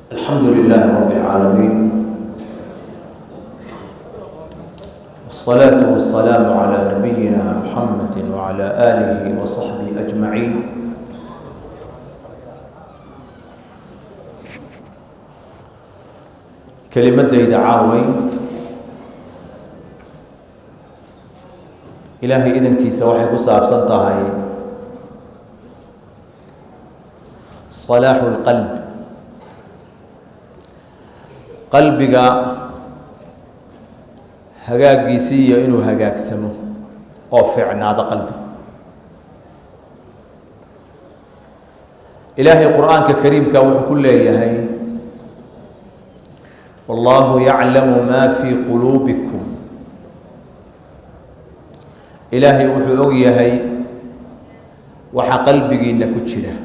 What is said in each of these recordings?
الحمد لله رب العالمين، والصلاة والسلام على نبينا محمد وعلى آله وصحبه أجمعين. كلمتي عاوي إلهي إذن كيسا وحي كساب سنتهاي صلاح القلب. qalbiga hagaagiisiiyo inuu hagaagsamo oo fiicnaado qalbiga. ilaahay qur'aanka kariimka wuxuu ku leeyahay wallahu yaclamu ma fi quluubikum. ilaahay wuxuu og yahay waxa qalbigiina ku jira.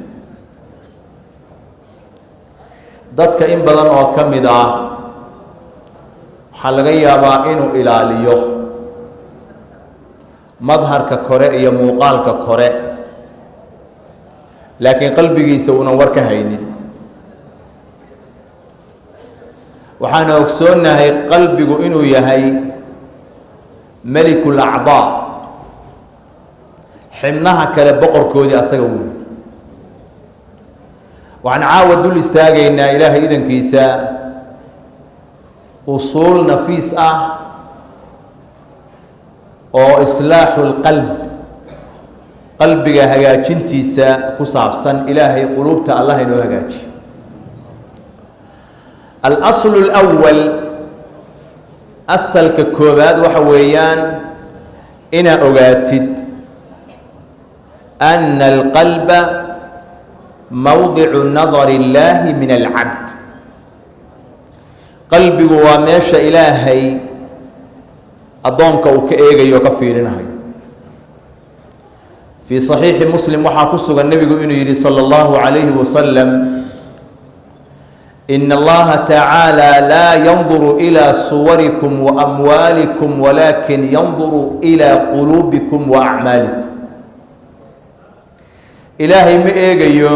dadka in badan oo ka mid ah waxaa laga yaabaa inuu ilaaliyo madharka kore iyo muuqaalka kore, laakiin qalbigiisa uunan war ka haynin. waxaana ogsoonnahay qalbigu inuu yahay melikul acdaa, xibnaha kale boqorkoodii asaga weyn. waxaan caawa dul istaagaynaa ilaahay idankiisa usuul nafiis ah oo islaaxu lqalb, qalbiga hagaajintiisa ku saabsan. ilaahay quluubta allah inoo hagaajiyo. alaslu lwal, asalka koobaad waxa weeyaan inaa ogaatid ana alqalba mawdicu nadari illaahi min alcabd. qalbigu waa meesha ilaahay addoonka uu ka eegayo o ka fiirinayo. fii صaxiixi muslim waxaa ku sugan nebigu inuu yidhi salى اllahu عalayhi wasalam ina allaha tacaalى laa yanduru ilى suwarikum waamwaalikum walakin yanduru ilى quluubikum waacmaalikum. ilaahay ma eegayo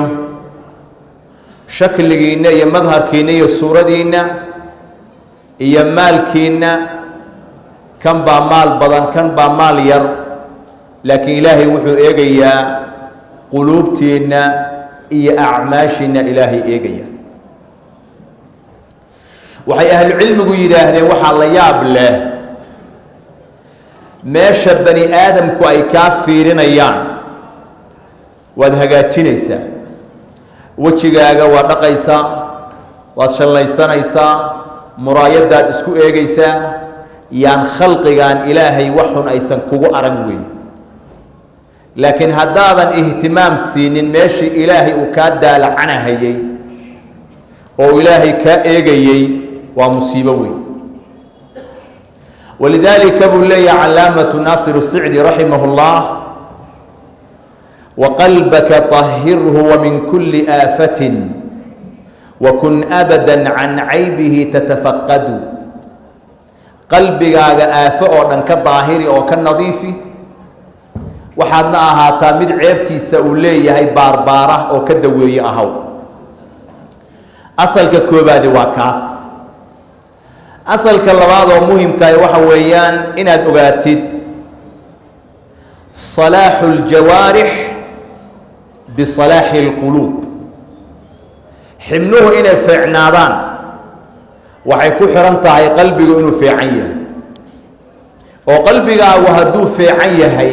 shakligiinna iyo madharkiinna iyo suuradiinna iyo maalkiinna, kan baa maal badan, kan baa maal yar, laakiin ilaahay wuxuu eegayaa quluubtiinna iyo acmaashiinna ilaahay eegaya. waxay ahlucilmigu yidhaahdeen waxaa la yaab leh meesha bani aadamku ay kaa fiirinayaan waad hagaajinaysaa. wejigaaga waad dhaqaysaa, waad shallaysanaysaa, muraayadaad isku eegaysaa. yaan khalqigan ilaahay wax xun aysan kugu arag wey. laakiin haddaadan ihtimaam siinin meeshii ilaahay uu kaa daalacanahayey oo ilaahay kaa eegayey, waa musiibo weyn. walidaalika buu leeyahay calaamatu naasir الsicdi raximah اllah waqalbaka طahirhu wamin kuli aafatin wakun abada can caybihi tatafaqadu. qalbigaaga aafo oo dhan ka daahiri oo ka nadiifi, waxaadna ahaataa mid ceebtiisa uu leeyahay baarbaarah oo ka daweeye ahaw. asalka koobaadi waa kaas. asalka labaad oo muhimkaah waxa weeyaan inaad ogaatid salaaxu اljawaarix bisalaaxi اlquluub. xibnuhu inay fiicnaadaan waxay ku xihan tahay qalbigu inuu fiican yahay. oo qalbigaagu hadduu fiican yahay,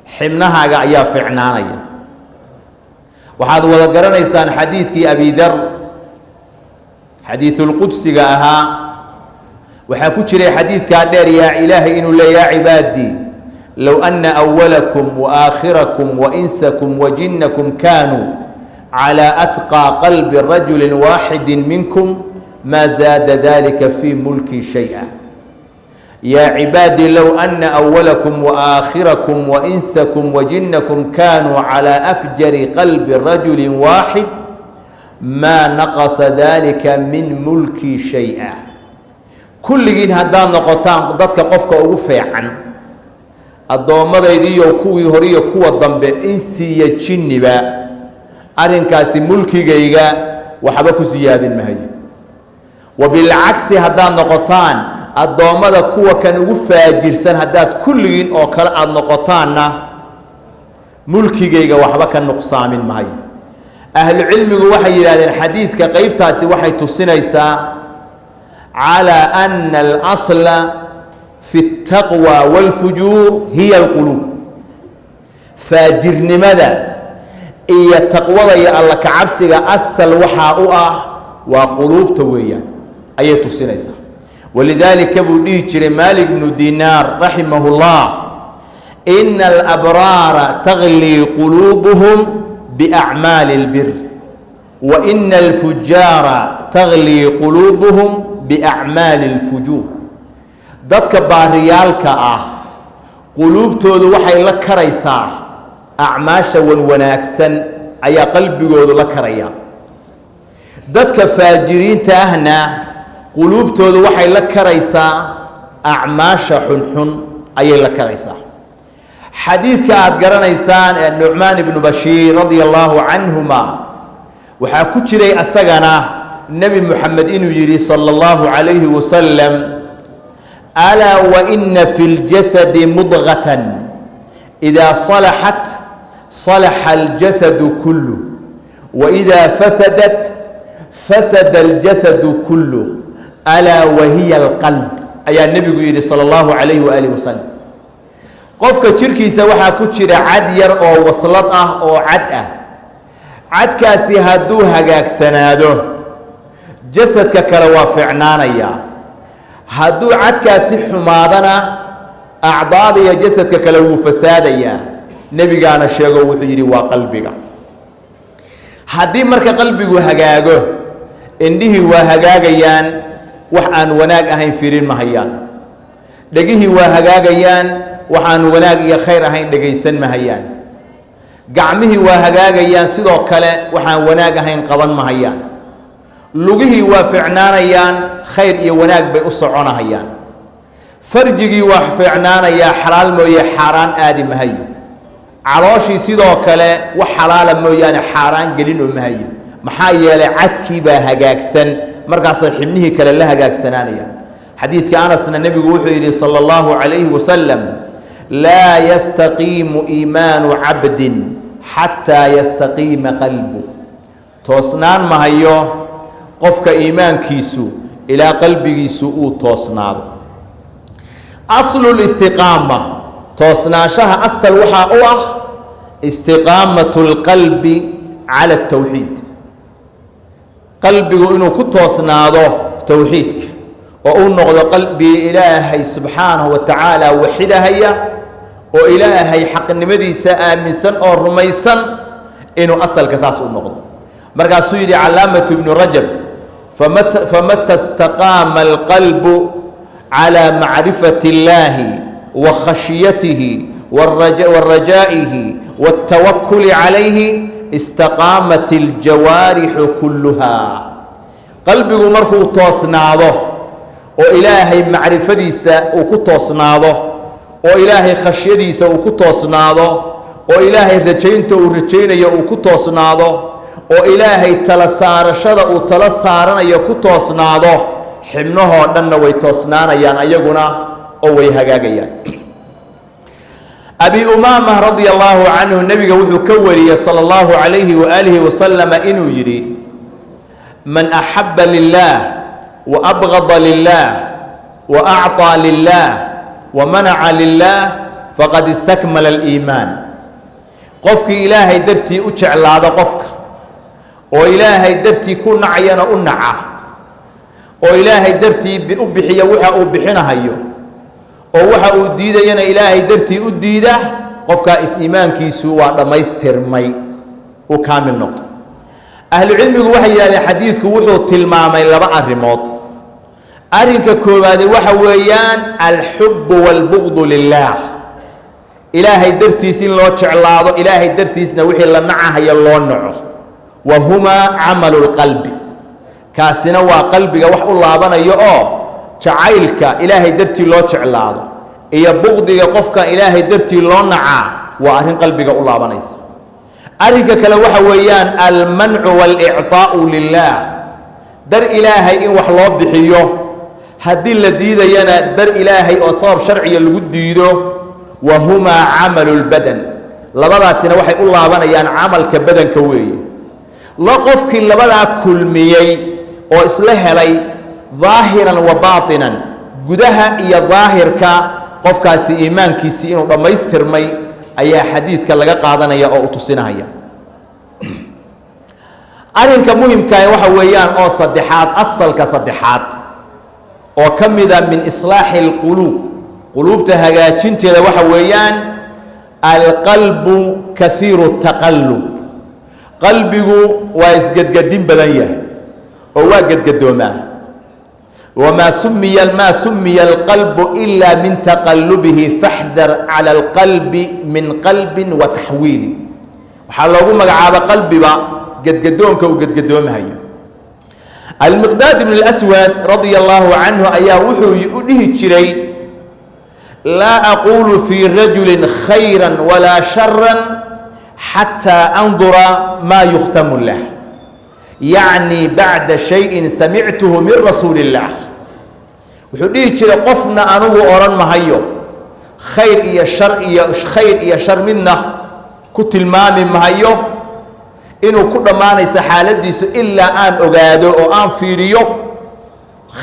xibnahaaga ayaa fiicnaanaya. waxaad wada garanaysaan xadiidkii abi dar, xadiisulqudsiga ahaa. waxaa ku jiray xadiidkaa dheer yaa ilaahay inuu le yaa cibaadii low ana awalakum waaaakhirakum wainsakum wajinakum kaanuu calى atqى qalbi rajuli waaxidi minkum ma zaada dalika fii mulki shayئa. yaa cibaadii low ana awalakum waaaakhirakum wainsakum wajinakum kaanuu calى afjari qalbi rajuli waaxid ma naqasa dalika min mulki shayئa. kulligiin haddaad noqotaan dadka qofka ugu fiican, addoommadaydiiyo kuwii hore iyo kuwa dambe, insi iyo jinniba, arrinkaasi mulkigayga وحبكوا زياد مهي وبالعكس هدان نقطان الضوامد كوا كانوا فاجرسان هداد كلين أو كلا النقطان ملكي جيجا وحبك النقصان مهي أهل العلم وحي هذا الحديث كقيب تاسي وحي تسنيسا على أن الأصل في التقوى والفجور هي القلوب فاجر نمدا إيا التقوى يا الله كعبسك أسل وحاؤه وقلوب تويا أي تسنيسا ولذلك أبو ديجر مالك بن دينار رحمه الله إن الأبرار تغلي قلوبهم بأعمال البر وإن الفجار تغلي قلوبهم بأعمال الفجور dadka baariyaalka quluubtoodu waxay la karaysaa acmaasha wanaagsan ayaa qalbigoodu la karaya dadka faajiriinta ahna quluubtoodu waxay la karaysaa acmaasha xunxun ayay la karaysaa xadiidka aad garanaysaan ee Nu'man ibn Bashir radiyallahu anhuma waxa ku jiray asagana nabi Muhammad inuu yiri sallallahu alayhi wa sallam ألا وإن في الجسد مضغة إذا صلحت صلح الجسد كله وإذا فسدت فسد الجسد كله ألا وهي القلب أي النبي صلى الله عليه وآله وسلم قفك شركي سوحا كتشر عدير أو وصلطة أو عدأة عدكاسي هدوها جاك سناده جسدك كروافعنانا يا hadduu cadkaasi xumaadana acdaada iyo jasadka kale wuu fasaadaya nabigaana sheego wuxuu yiri waa qalbiga haddii marka qalbigu hagaago indhihii waa hagaagayaan wax aan wanaag ahayn fiirin mahayaan dhegihii waa hagaagayaan wax aan wanaag iyo khayr ahayn dhegaysan mahayaan gacmihii waa hagaagayaan sidoo kale wax aan wanaag ahayn qaban mahayaan lugihii waa fiicnaanayaan khayr iyo wanaag bay u soconayaan farjigii waa fiicnaanayaa xalaal mooye xaaraan aadi mahayo calooshii sidoo kale wax xalaala mooyaane xaaraan gelin oo mahayo maxaa yeelay cadkii baa hagaagsan markaas xibnihii kale la hagaagsanaanayaan xadiidka Anasna nabigu wuxuu yiri sallallahu alayhi wa sallam la yastaqimu iimaanu 'abdin hatta yastaqima qalbuhu toosnaan mahayo qofka iimaankiisu ila qalbigiisu uu toosnaado aslul istiqaama toosnaashaha asal waxa uu ah istiqaamatul qalbi ala tawxiid qalbigu inuu ku toosnaado tawxiidka oo uu noqdo qalbi ilaahay subhanahu wa ta'ala wahidahaya oo ilaahay xaqnimadiisa aaminsan oo rumaysan inuu asalka saas u noqdo markaasuu yiri calaamatu ibn rajab فمتى استقام القلب على معرفة الله وخشيته والرجائه والتوكل عليه استقامت الجوارح كلها قلبه مركو توسناده وإلهي معرفة وكتوسناده وإلهي خشيته وكتوسناده وإلهي رجينته ورجينه وكتوسناده oo ilaahay tala saarashada uu tala saaranayo ku toosnaado xibnahoo dhanna way toosnaanayaan ayaguna oo way hagaagayaan abi umama radiyallahu anhu nabiga wuxuu ka wariyay sallallahu alayhi wa alihi wa sallam inuu yiri man ahabba lillah wa abghada lillah wa a'ta lillah wa mana'a lillah faqad istakmala al-iman qofki ilaahay dartii u jeclaado qofka oo ilaahay dartii ku nacayana u naca oo ilaahay dartii u bixiya waxa uu bixinahayo oo waxa uu diidayana ilaahay dartii u diida qofka iimaankiisu waa dhameystirmay oo kaamil noqdo ahlu cilmigu waxay yiraahdeen xadiidku wuxuu tilmaamay laba arimood arinka koowaad waxa weeyaan al-hubb wal-bughd lillah ilaahay dartiis in loo jeclaado ilaahay dartiisna wixii la nacahayo loo naco وهما عمل القلب كاسنا وقلبك وح الله بنا يؤ جعيلك إلهي درتي الله جعلاض إيا بغضك قفك إلهي درتي الله نعا وأرهن قلبك الله بنا يس arrinka kale waxa weeyaan almancu walicطaa'u lilah dar ilaahay in wax loo bixiyo haddii la diidayana dar ilaahay oo sabab sharciya lagu diido wahumaa camalu lbadan labadaasina waxay u laabanayaan camalka badanka weeye la qofkii labadaa kulmiyey oo isla helay daahiran wa baatinan gudaha iyo daahirka qofkaasi iimaankiisii inuu dhammaystirmay ayaa xadiidka laga qaadanaya oo u tusinaya arrinka muhimkaa waxa weeyaan oo saddexaad asalka saddexaad oo ka mida min islaaxi اlquluub quluubta hagaajinteeda waxa weeyaan alqalbu kahiiru taqallub qalbigu waa isgedgedin badan yahay oo waa gedgadoomaa wamaa sumiya alqalbu ila min taqallubihi faxdar cala alqalbi min qalbin wa taxwiili waxaa loogu magacaaba qalbiba gedgadoonka uu gedgadoomahayo almiqdaad ibn اlaswad radia allahu canhu ayaa wuxuu u dhihi jiray laa aqulu fii rajuli khayra walaa shara xataa andura maa yukhtamu lah yacni bacda shayin samictuhu min rasuuli اllah wuxuu dhihi jiray qofna anugu odhan mahayo khayr iyo shar midna ku tilmaami mahayo inuu ku dhammaanaysa xaaladiisu ilaa aan ogaado oo aan fiiriyo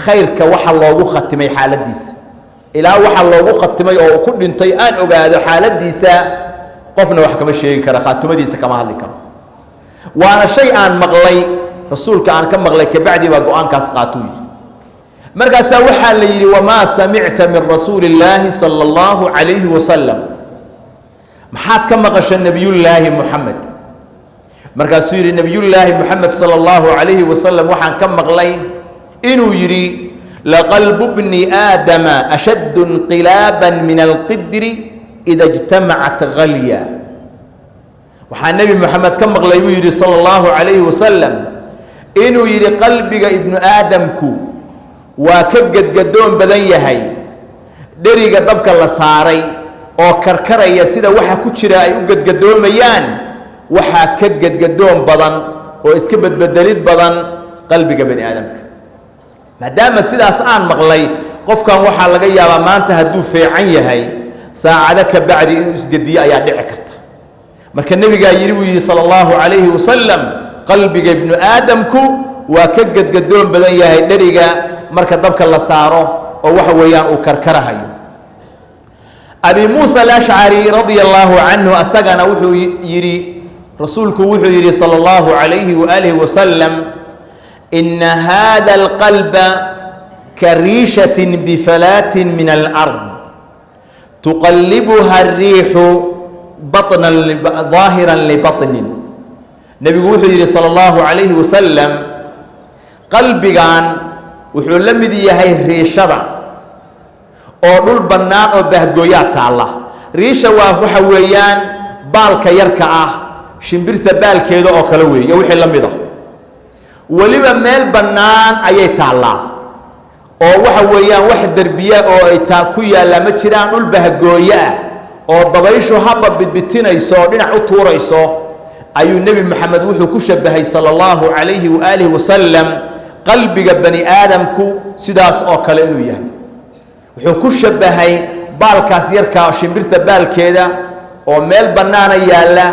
khayrka waxa loogu khatimay xaaladiisa ilaa waxa loogu khatimay oo ku dhintay aan ogaado xaaladiisa qofna wax kama sheegi kara khaatumadiisa kama hadli karo waana shay aan maqlay rasuulka aan ka maqlay kabacdi baa go-aankaas qaatuu yidhi markaasaa waxaa la yidhi wamaa samicta min rasuuli illaahi sala allahu calayhi wasalam maxaad ka maqasha nebiyullaahi muxamed markaasuu yidhi nebiyullaahi moxamed sala allahu calayhi wasalam waxaan ka maqlay inuu yidhi laqalbu bni aadama ashaddu inqilaaban min alqidri ida ijtamacat halya waxaa nebi moxamed ka maqlay buu yidhi sala allahu calayhi wasalam inuu yidhi qalbiga ibnu aadamku waa ka gedgadoon badan yahay dheriga dabka la saaray oo karkaraya sida waxa ku jira ay u gedgadoomayaan waxaa ka gedgadoon badan oo iska bedbedelid badan qalbiga bani aadamka maadaama sidaas aan maqlay qofkan waxaa laga yaabaa maanta hadduu feecan yahay saacado ka bacdi inuu isgediyo ayaa dhici karta marka nebigaa yidhi buu yidhi sala allahu calayhi wasalam qalbiga ibnu aadamku waa ka gedgadoon badan yahay dheriga marka dabka la saaro oo waxa weeyaan uu karkarahayo abi muusa alashcari radia allahu canhu asagana wuxuu yidhi rasuulku wuxuu yidhi salى اllahu عalayhi waalihi wasalam ina hada اlqalba kariishaة bifalaatin min alأrض tuqalibuha الriixu ظaahira libaطnin nebigu wuxuu yidhi salى اllahu عalayhi wasalam qalbigan wuxuu la mid yahay riishada oo dhul bannaan oo bahgooyaa taalla riisha waa waxa weeyaan baalka yarka ah shimbirta baalkeeda oo kale weeye wixii la mid ah weliba meel bannaan ayay taallaa oo waxa weeyaan wax derbiya oo ay ku yaalla ma jiraan dhul bahgooye ah oo dabayshu haba bidbitinayso oo dhinac u tuurayso ayuu nebi moxamed wuxuu ku shabahay sala allahu calayhi waaalihi wasalam qalbiga bani aadamku sidaas oo kale inuu yahay wuxuu ku shabahay baalkaas yarkaa shimbirta baalkeeda oo meel bannaana yaalla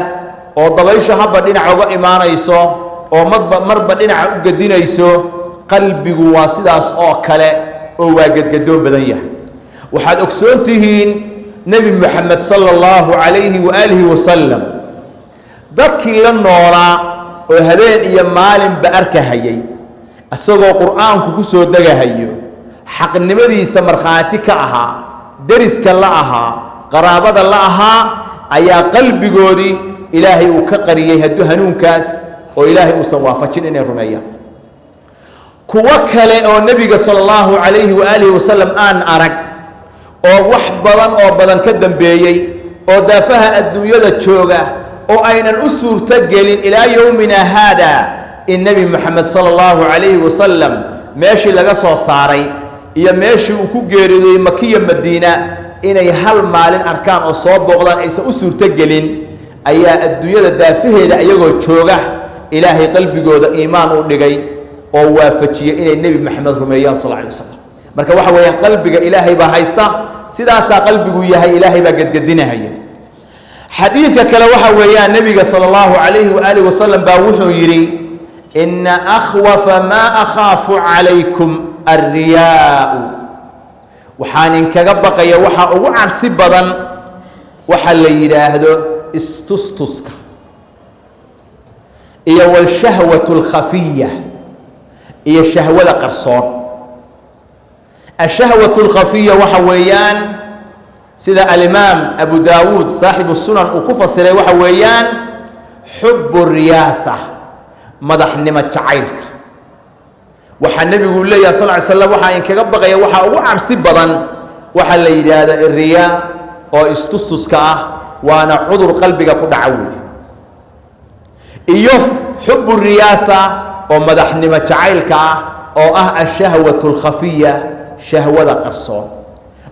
oo dabaysho haba dhinac uga imaanayso oo marba dhinaca u gedinayso qalbigu waa sidaas oo kale oo waa gedgadoon badan yahay waxaad ogsoon tihiin nebi moxamed sala allahu calayhi waaalihi wasalam dadkii la noolaa oo habeen iyo maalinba arkahayay isagoo qur'aanku ku soo degahayo xaqnimadiisa markhaati ka ahaa deriska la ahaa qaraabada la ahaa ayaa qalbigoodii ilaahay uu ka qariyey hadduu hanuunkaas oo ilaahay uusan waafajin inay rumeeyaan kuwo kale oo nebiga sala allahu calayhi waaalihi wasalam aan arag oo wax badan oo badan ka dambeeyey oo daafaha adduunyada jooga oo aynan u suurto gelin ilaa yowmina haada in nebi moxamed sala allahu calayhi wasalam meeshii laga soo saaray iyo meeshii uu ku geeriyooday makiya madiina inay hal maalin arkaan oo soo booqdaan aysan u suurto gelin ayaa adduunyada daafaheeda iyagoo jooga ilaahay qalbigooda iimaan u dhigay oo waafajiyay inay nebi maxamed rumeeyaan sal alay wasalam marka waxa weeyaan qalbiga ilaahay baa haysta sidaasaa qalbigu yahay ilaahay baa gadgadinahaya xadiidka kale waxa weeyaan nebiga sala allahu calayhi waaalih wasalam baa wuxuu yidhi ina akhwafa maa akhaafu calaykum alriyaau waxaan inkaga baqaya waxaa ugu cabsi badan waxa la yidhaahdo istustuska iyo walshahwatu alkhafiya iyo shahwada qarsoon ashahwatu alkhafiya waxa weeyaan sida alimaam abu daawuud saaxibu sunan uu ku fasiray waxa weeyaan xubu riyaasa madaxnimo jacaylka waxaa nebigu leeyahay sal ly slam waxaa inkaga baqaya waxaa ugu cabsi badan waxaa la yidhaahda riyaa oo istustuska ah waana cudur qalbiga ku dhaca weeye iyo xubu riyaasa oo madaxnimo jacaylka ah oo ah ashahwatu alkhafiya shahwada qarsoon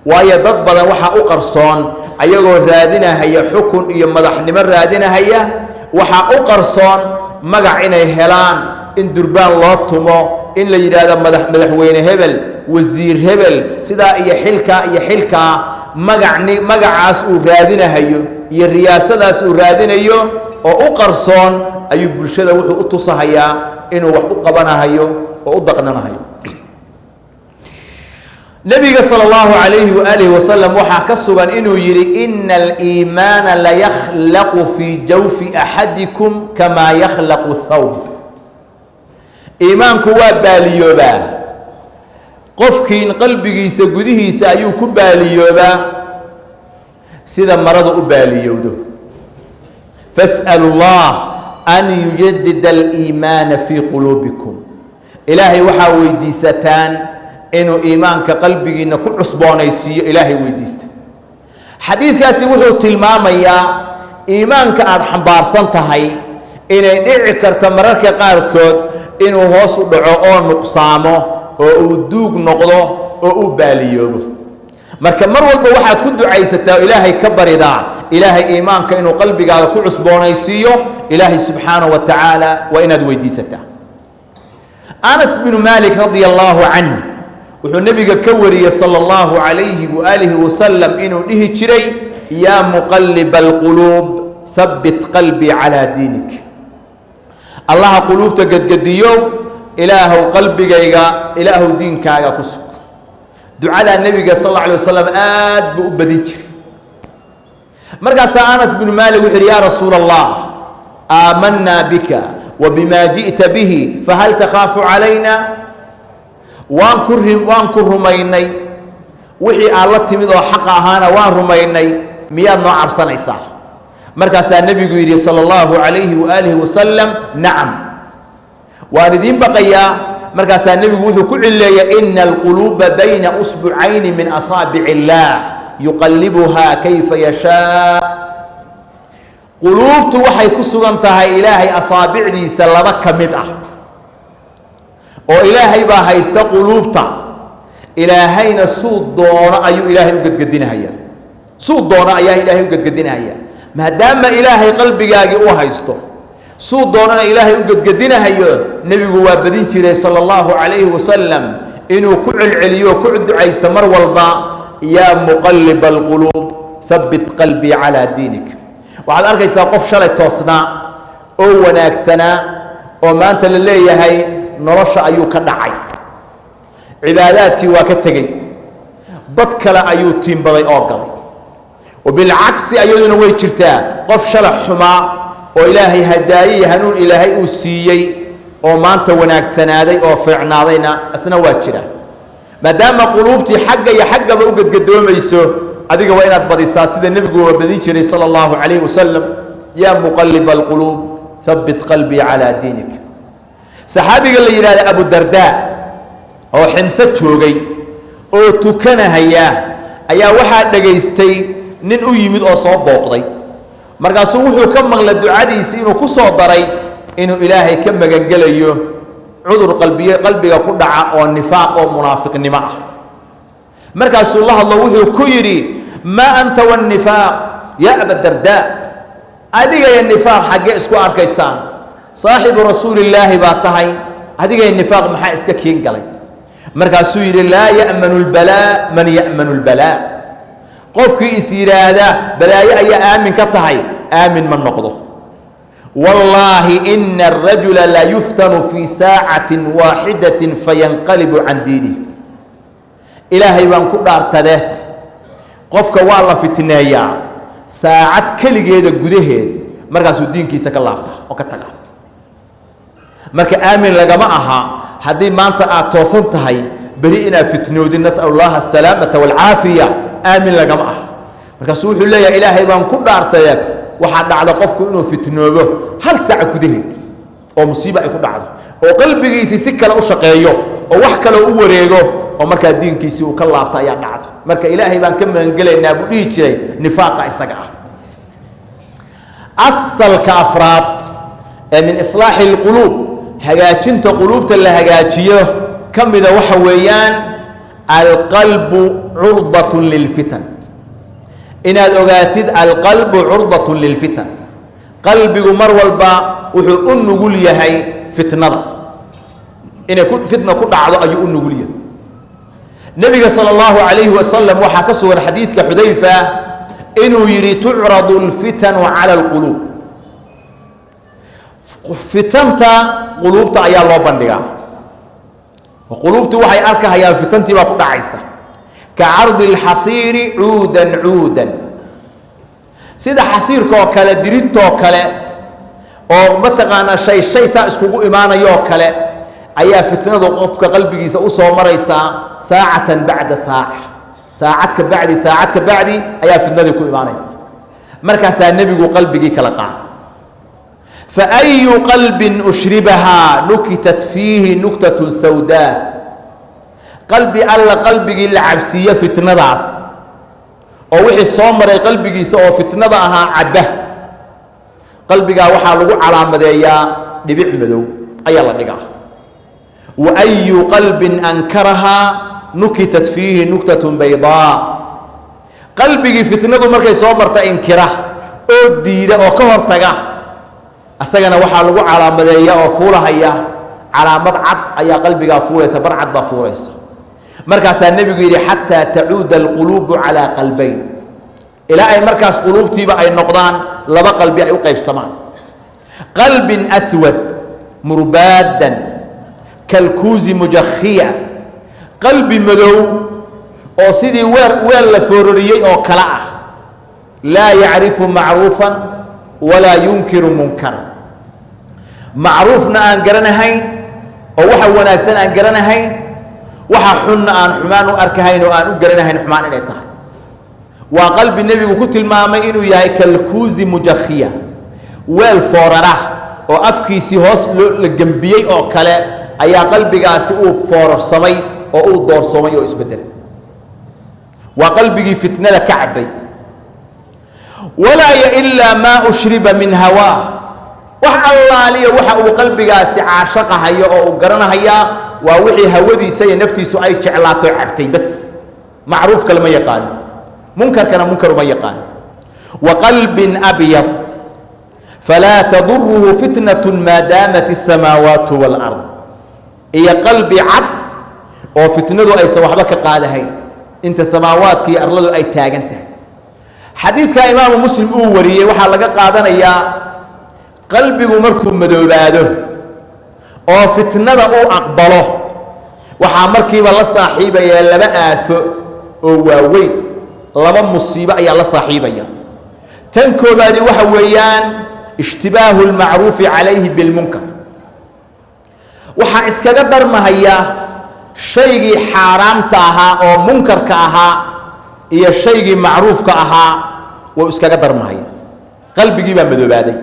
waayo dad badan waxaa u qarsoon ayagoo raadinahaya xukun iyo madaxnimo raadinahaya waxaa u qarsoon magac inay helaan in durbaan loo tumo in la yidhaahdo madaxweyne hebel wasiir hebel sidaa iyo xilkaa magacaas uu raadinahayo iyo riyaasadaas uu raadinayo oo u qarsoon ayuu bulshada wuxuu u tusahayaa inuu wax u qabanahayo oo u daqnanahayo nebiga sala allahu calayhi waaalih wasalam waxaa ka sugan inuu yidhi ina aliimaana layakhlaqu fii jawfi axadikum kamaa yakhlaqu thawb iimaanku waa baaliyoobaa qofkiin qalbigiisa gudihiisa ayuu ku baaliyoobaa sida maradu u baaliyowdo fas'alu llah an yujadida aliimaana fii quluubikum ilaahay waxaa weydiisataan inuu iimaanka qalbigiina ku cusboonaysiiyo ilaahay weydiista xadiidkaasi wuxuu tilmaamayaa iimaanka aada xambaarsan tahay inay dhici karta mararka qaarkood inuu hoos u dhaco oo nuqsaamo oo uu duug noqdo oo uu baaliyoobo marka mar walba waxaad ku ducaysataa ilaahay ka baridaa ilaahay iimaanka inuu qalbigaaga ku cusboonaysiiyo ilaahay subxaanahu wa tacaala waa inaad weydiisataa anas binu malik radia allahu canh wuxuu nebiga ka wariyey sala allahu calayhi waaalihi wasalam inuu dhihi jiray yaa muqalliba alquluub habbit qalbii calaa diinik allaha quluubta gadgadiyow ilaahow qalbigayga ilaahow diinkaaga ku sug ducadaa nebiga sal alla alay wasalam aad buu u badin jiray markaasaa anas binu maalik wuxu yidhi yaa rasuula allah aamanaa bika wa bimaa ji'ta bihi fahal takhaafu calayna waan ku rumaynay wixii aad la timid oo xaqa ahaana waan rumaynay miyaad noo cabsanaysaa markaasaa nebigu yidhi sala allahu calayhi waaalihi wasalam nacam waan idiin baqayaa markaasaa nebigu wuxuu ku cileeyay ina alquluuba bayna usbucayni min asaabic illaah yuqallibuhaa kayfa yashaa quluubtu waxay ku sugan tahay ilaahay asaabicdiisa laba ka mid ah oo ilaahay baa haysta quluubta ilaahayna suu doono ayuu ilaahay u gadgadinahayaa suu doono ayaa ilaahay u gadgadinahayaa maadaama ilaahay qalbigaagii u haysto suu doonana ilaahay u gadgadinahayo nebigu waa badin jiray sala allahu calayhi wasalam inuu ku celceliyo ku ducaysta mar walba yaa muqalliba alquluub habbit qalbii calaa diinik waxaad arkaysaa qof shalay toosnaa oo wanaagsanaa oo maanta la leeyahay nolosha ayuu ka dhacay cibaadaadkii waa ka tegey dad kale ayuu tiimbaday oo galay wabilcagsi ayaduna way jirtaa qof shalay xumaa oo ilaahay hadaaye iyo hanuun ilaahay uu siiyey oo maanta wanaagsanaaday oo fiicnaadayna isna waa jira maadaama quluubtii xagga iyo xaggaba u gadgadoomayso adiga waa inaad badisaa sida nebigu waa badin jiray sala allahu calayhi wasalam yaa muqalliba alquluub habbit qalbii calaa diinik saxaabiga la yidhahda abudardaa oo ximse joogay oo tukanahaya ayaa waxaa dhagaystay nin u yimid oo soo booqday markaasuu wuxuu ka maqlay ducadiisii inuu ku soo daray inuu ilaahay ka magangelayo cudur qalbiga ku dhaca oo nifaaq oo munaafiqnimo ah markaasuu la hadlo wuxuu ku yidhi maa anta wanifaaq yaa abadardaa adiga ya nifaaq xagge isku arkaysaan saaxibu rasuulillaahi baa tahay adiga ya nifaaq maxaa iska kiin galay markaasuu yidhi laa ya'manu lbalaa man ya'manu lbalaa qofkii is yidhaahda balaayo ayaa aamin ka tahay aamin ma noqdo wallaahi ina arajula la yuftanu fii saacatin waaxidatin fayanqalibu can diinih ilaahay baan ku dhaartade qofka waa la fitneeyaa saacad keligeeda gudaheed markaasuu diinkiisa ka laabta oo ka taga marka aamin lagama aha haddii maanta aad toosan tahay beri inaad fitnoodin nas'al allaha asalaamata waalcaafiya aamin lagama aha markaasuu wuxuu leeyahay ilaahay baan ku dhaartay waxaa dhacda qofku inuu fitnoobo hal saac gudaheed oo musiibo ay ku dhacdo oo qalbigiisii si kale u shaqeeyo oo wax kale u wareego oo markaa diinkiisii uu ka laabta ayaa dhacda marka ilaahay baan ka magangelaynaa buu dhihi jiray nifaaqa isaga ah asalka afraad ee min islaaxi lquluub hagaajinta quluubta la hagaajiyo ka mida waxa weeyaan alqalbu curdatun lilfitan inaad ogaatid alqalbu curdatun lilfitan qalbigu mar walba wuxuu u nugul yahay fitnada inay fitna ku dhacdo ayuu u nugul yahay nebiga sala allahu calayhi wasalam waxaa ka sugan xadiidka xudayfa inuu yidhi tucradu alfitanu cala alquluub fitanta quluubta ayaa loo bandhigaa quluubtii waxay arkahayaan fitantii baa ku dhacaysa ka cardi alxasiiri cuudan cuudan sida xasiirka oo kale dirintoo kale oo mataqaanaa shay saa iskugu imaanayoo kale ayaa fitnadu qofka qalbigiisa u soo maraysaa saacatan bacda saaca saacad ka bacdi ayaa fitnadii ku imaanaysa markaasaa nebigu qalbigii kala qaaday فأي قلب أشربها نكتت فيه نكتة سوداء قلبي الله قلبي العبسية فتنة داس أو وحي الصومر قلبي سو فتنة داها عبه قلبي وحا لغو على مدايا نبيع مدو أي الله نقاه وأي قلب أنكرها نكتت فيه نكتة بيضاء قلبي فتنة مركي صومر تأنكره أو ديدة أو كهر تقاه asagana waxaa lagu calaamadeeya oo fuulahaya calaamad cad ayaa qalbigaa fuulaysa bar cad baa fuulaysa markaasaa nebigu yidhi xataa tacuuda alquluubu calaa qalbayn ilaa ay markaas quluubtiiba ay noqdaan laba qalbi ay u qaybsamaan qalbin aswad murbaadan kalkuusi mujakhiya qalbi madow oo sidii weel la foororiyey oo kale ah laa yacrifu macruufan walaa yunkiru munkar macruufna aan garanahayn oo waxa wanaagsan aan garanahayn waxa xunna aan xumaan u arkahayn oo aan u garanahayn xumaan inay tahay waa qalbi nebigu ku tilmaamay inuu yahay kalkuusi mujakhiya weel foorara oo afkiisii hoos la gembiyey oo kale ayaa qalbigaasi uu foorarsamay oo uu doorsoomay oo isbedelay waa qalbigii fitnada ka cabay walaa ilaa maa ushriba min hawaa wax allaaliya waxa uu qalbigaasi caashaqahayo oo uu garanahayaa waa wixii hawadiisa iyo naftiisu ay jeclaato cabtay bas macruufka lama yaqaano munkarkana munkaru ma yaqaano wa qalbin abyad falaa taduruhu fitnatun maa daamat asamaawaatu waalard iyo qalbi cad oo fitnadu aysan waxba ka qaadahayn inta samaawaadka iyo arladu ay taagan tahay xadiidka imaamu muslim uu wariyey waxaa laga qaadanayaa qalbigu markuu madoobaado oo fitnada uu aqbalo waxaa markiiba la saaxiibaya laba aafo oo waaweyn laba musiibo ayaa la saaxiibaya tan koobaadi waxa weeyaan ishtibaahu lmacruufi calayhi bilmunkar waxaa iskaga darmahaya shaygii xaaraamta ahaa oo munkarka ahaa iyo shaygii macruufka ahaa wuu iskaga darmahaya qalbigii baa madoobaaday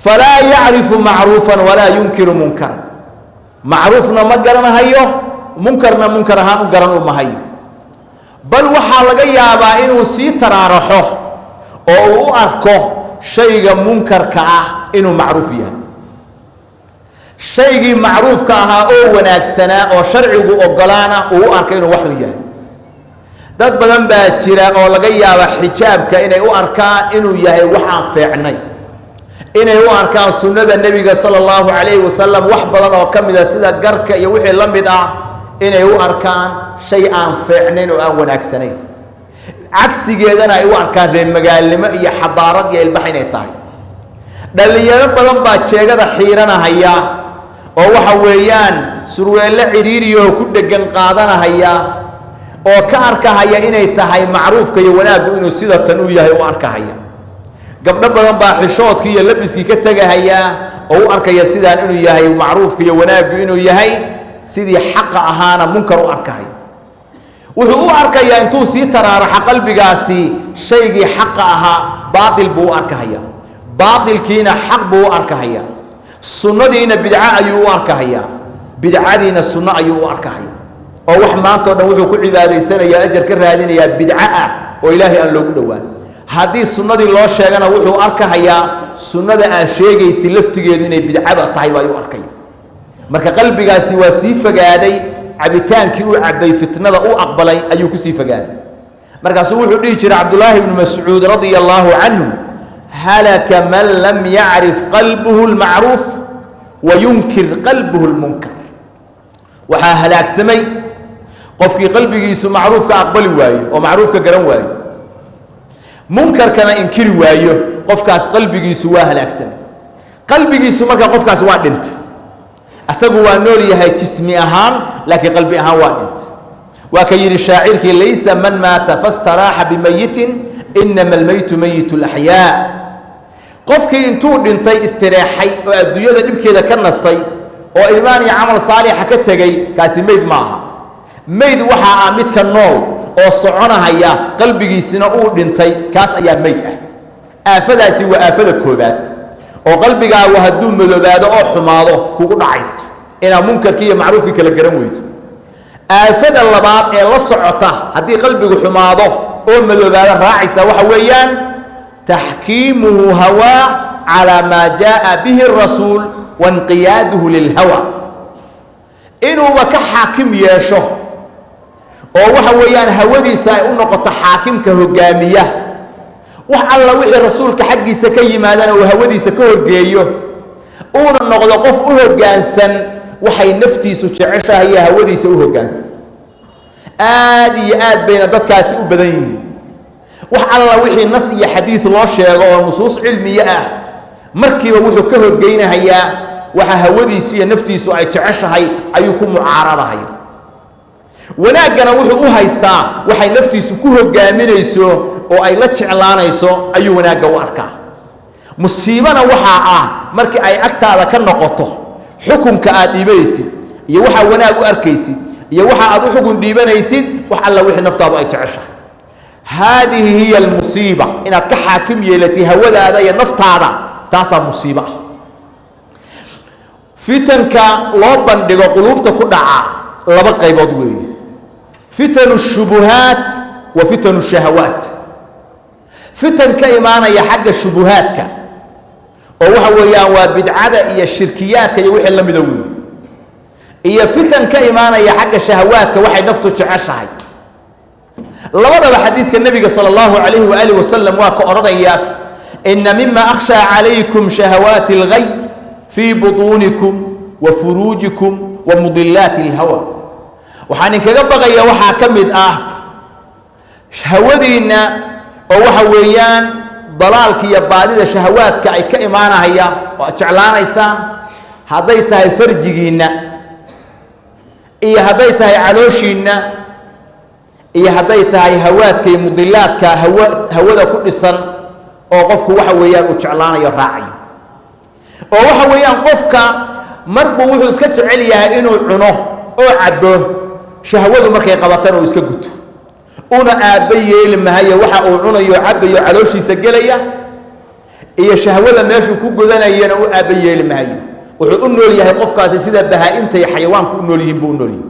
falaa yacrifu macruufan walaa yunkiru munkaran macruufna ma garanahayo munkarna munkar ahaan u garan u mahayo bal waxaa laga yaabaa inuu sii taraaraxo oo uu u arko shayga munkarka ah inuu macruuf yahay shaygii macruufka ahaa oo wanaagsanaa oo sharcigu ogolaana uu u arko inuu waxu yahay dad badan baa jira oo laga yaaba xijaabka inay u arkaan inuu yahay wax aan fiicnay, inay u arkaan sunnada nebiga sala allahu calayhi wasalam wax badan oo ka mid a sida garka iyo wixii la mid ah inay u arkaan shay aan fiicnayn oo aan wanaagsanayn, cagsigeedana ay u arkaan reer magaalnimo iyo xadaarad iyo ilbax inay tahay. dhalinyaro badan baa jeegada xiiranahaya oo waxa weeyaan surweelle cidhiiriyoo ku dheggan qaadanahaya oo ka arkahaya inay tahay macruufka iyo wanaaggu inuu sida tan u yahay u arkahaya. gabdho badan baa xishoodkii iyo labiskii ka tegahaya oo u arkaya sidaan inuu yahay macruufka iyo wanaaggu inuu yahay sidii xaqa ahaana munkar u arkahaya. wuxuu u arkayaa intuu sii taraaraxa qalbigaasi shaygii xaqa ahaa baatil buu u arkahaya, baatilkiina xaq buu u arkahaya, sunnadiina bidco ayuu u arkahaya, bidcadiina sunno ayuu u arkahaya. oo wax maanta oo dhan wuxuu ku cibaadaysanayaa ajar ka raadinayaa bidco ah oo ilaahay aan loogu dhowaan. haddii sunnadii loo sheegana wuxuu arkahayaa sunnada aan sheegaysi laftigeedu inay bidcada tahay baa ayuu arkaya. marka qalbigaasi waa sii fogaaday, cabitaankii uu cabbay fitnada u aqbalay ayuu ku sii fogaaday. markaasuu wuxuu dhihi jiray cabdullaahi ibnu mascuud radia allaahu canhu, halaka man lam yacrif qalbuhu lmacruuf wa yunkir qalbuhu lmunkar. waxaa halaagsamay qofkii qalbigiisu macruufka aqbali waayo oo macruufka garan waayo, munkarkana inkiri waayo, qofkaas qalbigiisu waa halaagsamay. qalbigiisu marka qofkaas waa dhintay, asagu waa nool yahay jismi ahaan, laakiin qalbi ahaan waa dhintay. waa ka yidhi shaacirkii, laysa man maata fastaraaxa bimayitin inama almaytu mayitu laxyaa. qofkii intuu dhintay istireexay oo adduunyada dhibkeeda ka nastay oo iimaan iyo camal saalixa ka tegey, kaasi meyd ma aha. meyd waxaa ah midka nool oo soconahaya qalbigiisina uu dhintay, kaas ayaa meyd ah. aafadaasi waa aafada koobaad oo qalbigaagu hadduu madoobaado oo xumaado kugu dhacaysa inaad munkarkii iyo macruufkii kala garan weydo. aafada labaad ee la socota haddii qalbigu xumaado oo madoobaado raacaysa waxa weeyaan taxkiimuhu hawaa calaa maa jaaa bihi rasuul wainqiyaaduhu lilhawa, inuuba ka xaakim yeesho oo waxa weeyaan hawadiisa ay u noqoto xaakimka hogaamiya. wax alla wixii rasuulka xaggiisa ka yimaadana uu hawadiisa ka horgeeyo, uuna noqdo qof u hoggaansan waxay naftiisu jeceshahay iyo hawadiisa u hoggaansan. aad iyo aad bayna dadkaasi u badan yihiin. wax alla wixii nas iyo xadiid loo sheego oo nusuus cilmiye ah, markiiba wuxuu ka horgeynahayaa waxa hawadiisu iyo naftiisu ay jeceshahay ayuu ku mucaaradahaya. wanaaggana wuxuu u haystaa waxay naftiisu ku hogaaminayso oo ay la jeclaanayso ayuu wanaagga u arkaa. musiibana waxaa ah markii ay agtaada ka noqoto xukunka aad dhiibanaysid iyo waxaa wanaag u arkaysid iyo waxa aad u xukun dhiibanaysid wax alla wixii naftaadu ay jeceshahay. haadihi hiya almusiiba, inaad ka xaakim yeelatay hawadaada iyo naftaada, taasaa musiibo ah. fitanka loo bandhigo quluubta ku dhaca laba qaybood weeye: fitanu shubuhaat wa fitanu shahawaat. fitan ka imaanaya xagga shubuhaadka oo waxa weeyaan waa bidcada iyo shirkiyaadka iyo wixii la mida weeye, iyo fitan ka imaanaya xagga shahawaadka waxay naftu jeceshahay. labadaba xadiidka nebiga sala allahu calayhi waaalih wasalam waa ka odhanaya, ina mima akhshaa calaykum shahawaati alghay fii butuunikum wa furuujikum wa mudilaati alhawa. waxaan inkaga baqaya waxaa ka mid ah hawadiinna oo waxa weeyaan dalaalka iyo baadida shahawaadka ay ka imaanahaya oo aad jeclaanaysaan, hadday tahay farjigiinna iyo hadday tahay calooshiinna iyo hadday tahay hawaadka iyo mudilaadka hawada ku dhisan oo qofku waxa weeyaan uu jeclaanayo raacayo. oo waxa weeyaan qofka marba wuxuu iska jecel yahay inuu cuno oo cabbo, shahwadu markay qabatana uu iska guto, una aabba yeeli mahayo waxa uu cunayo cabbayo calooshiisa gelaya, iyo shahwada meeshuu ku gudanayana u aabba yeeli mahayo. wuxuu u nool yahay qofkaasi sida bahaa-imta iyo xayawaanku u nool yihiin buu u nool yahay.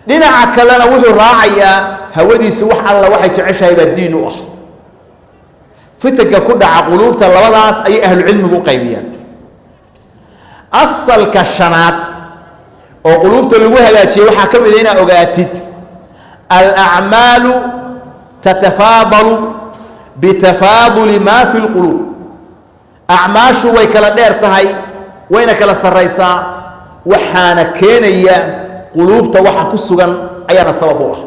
dhinaca kalena wuxuu raacayaa hawadiisu wax alla waxay jeceshahay baa diin u ah. fitanka ku dhaca quluubta labadaas ayay ahlucilmigu u qaybiyaan. asalka shanaad oo quluubta lagu hagaajiye waxaa ka mid a inaad ogaatid الأعمال تتفاضل بتفاضل ما في القلوب أعماش ويكلا ديرتهاي وين كلا سريسا وحانا كينيا قلوب توحا كسوغان أيانا سببوها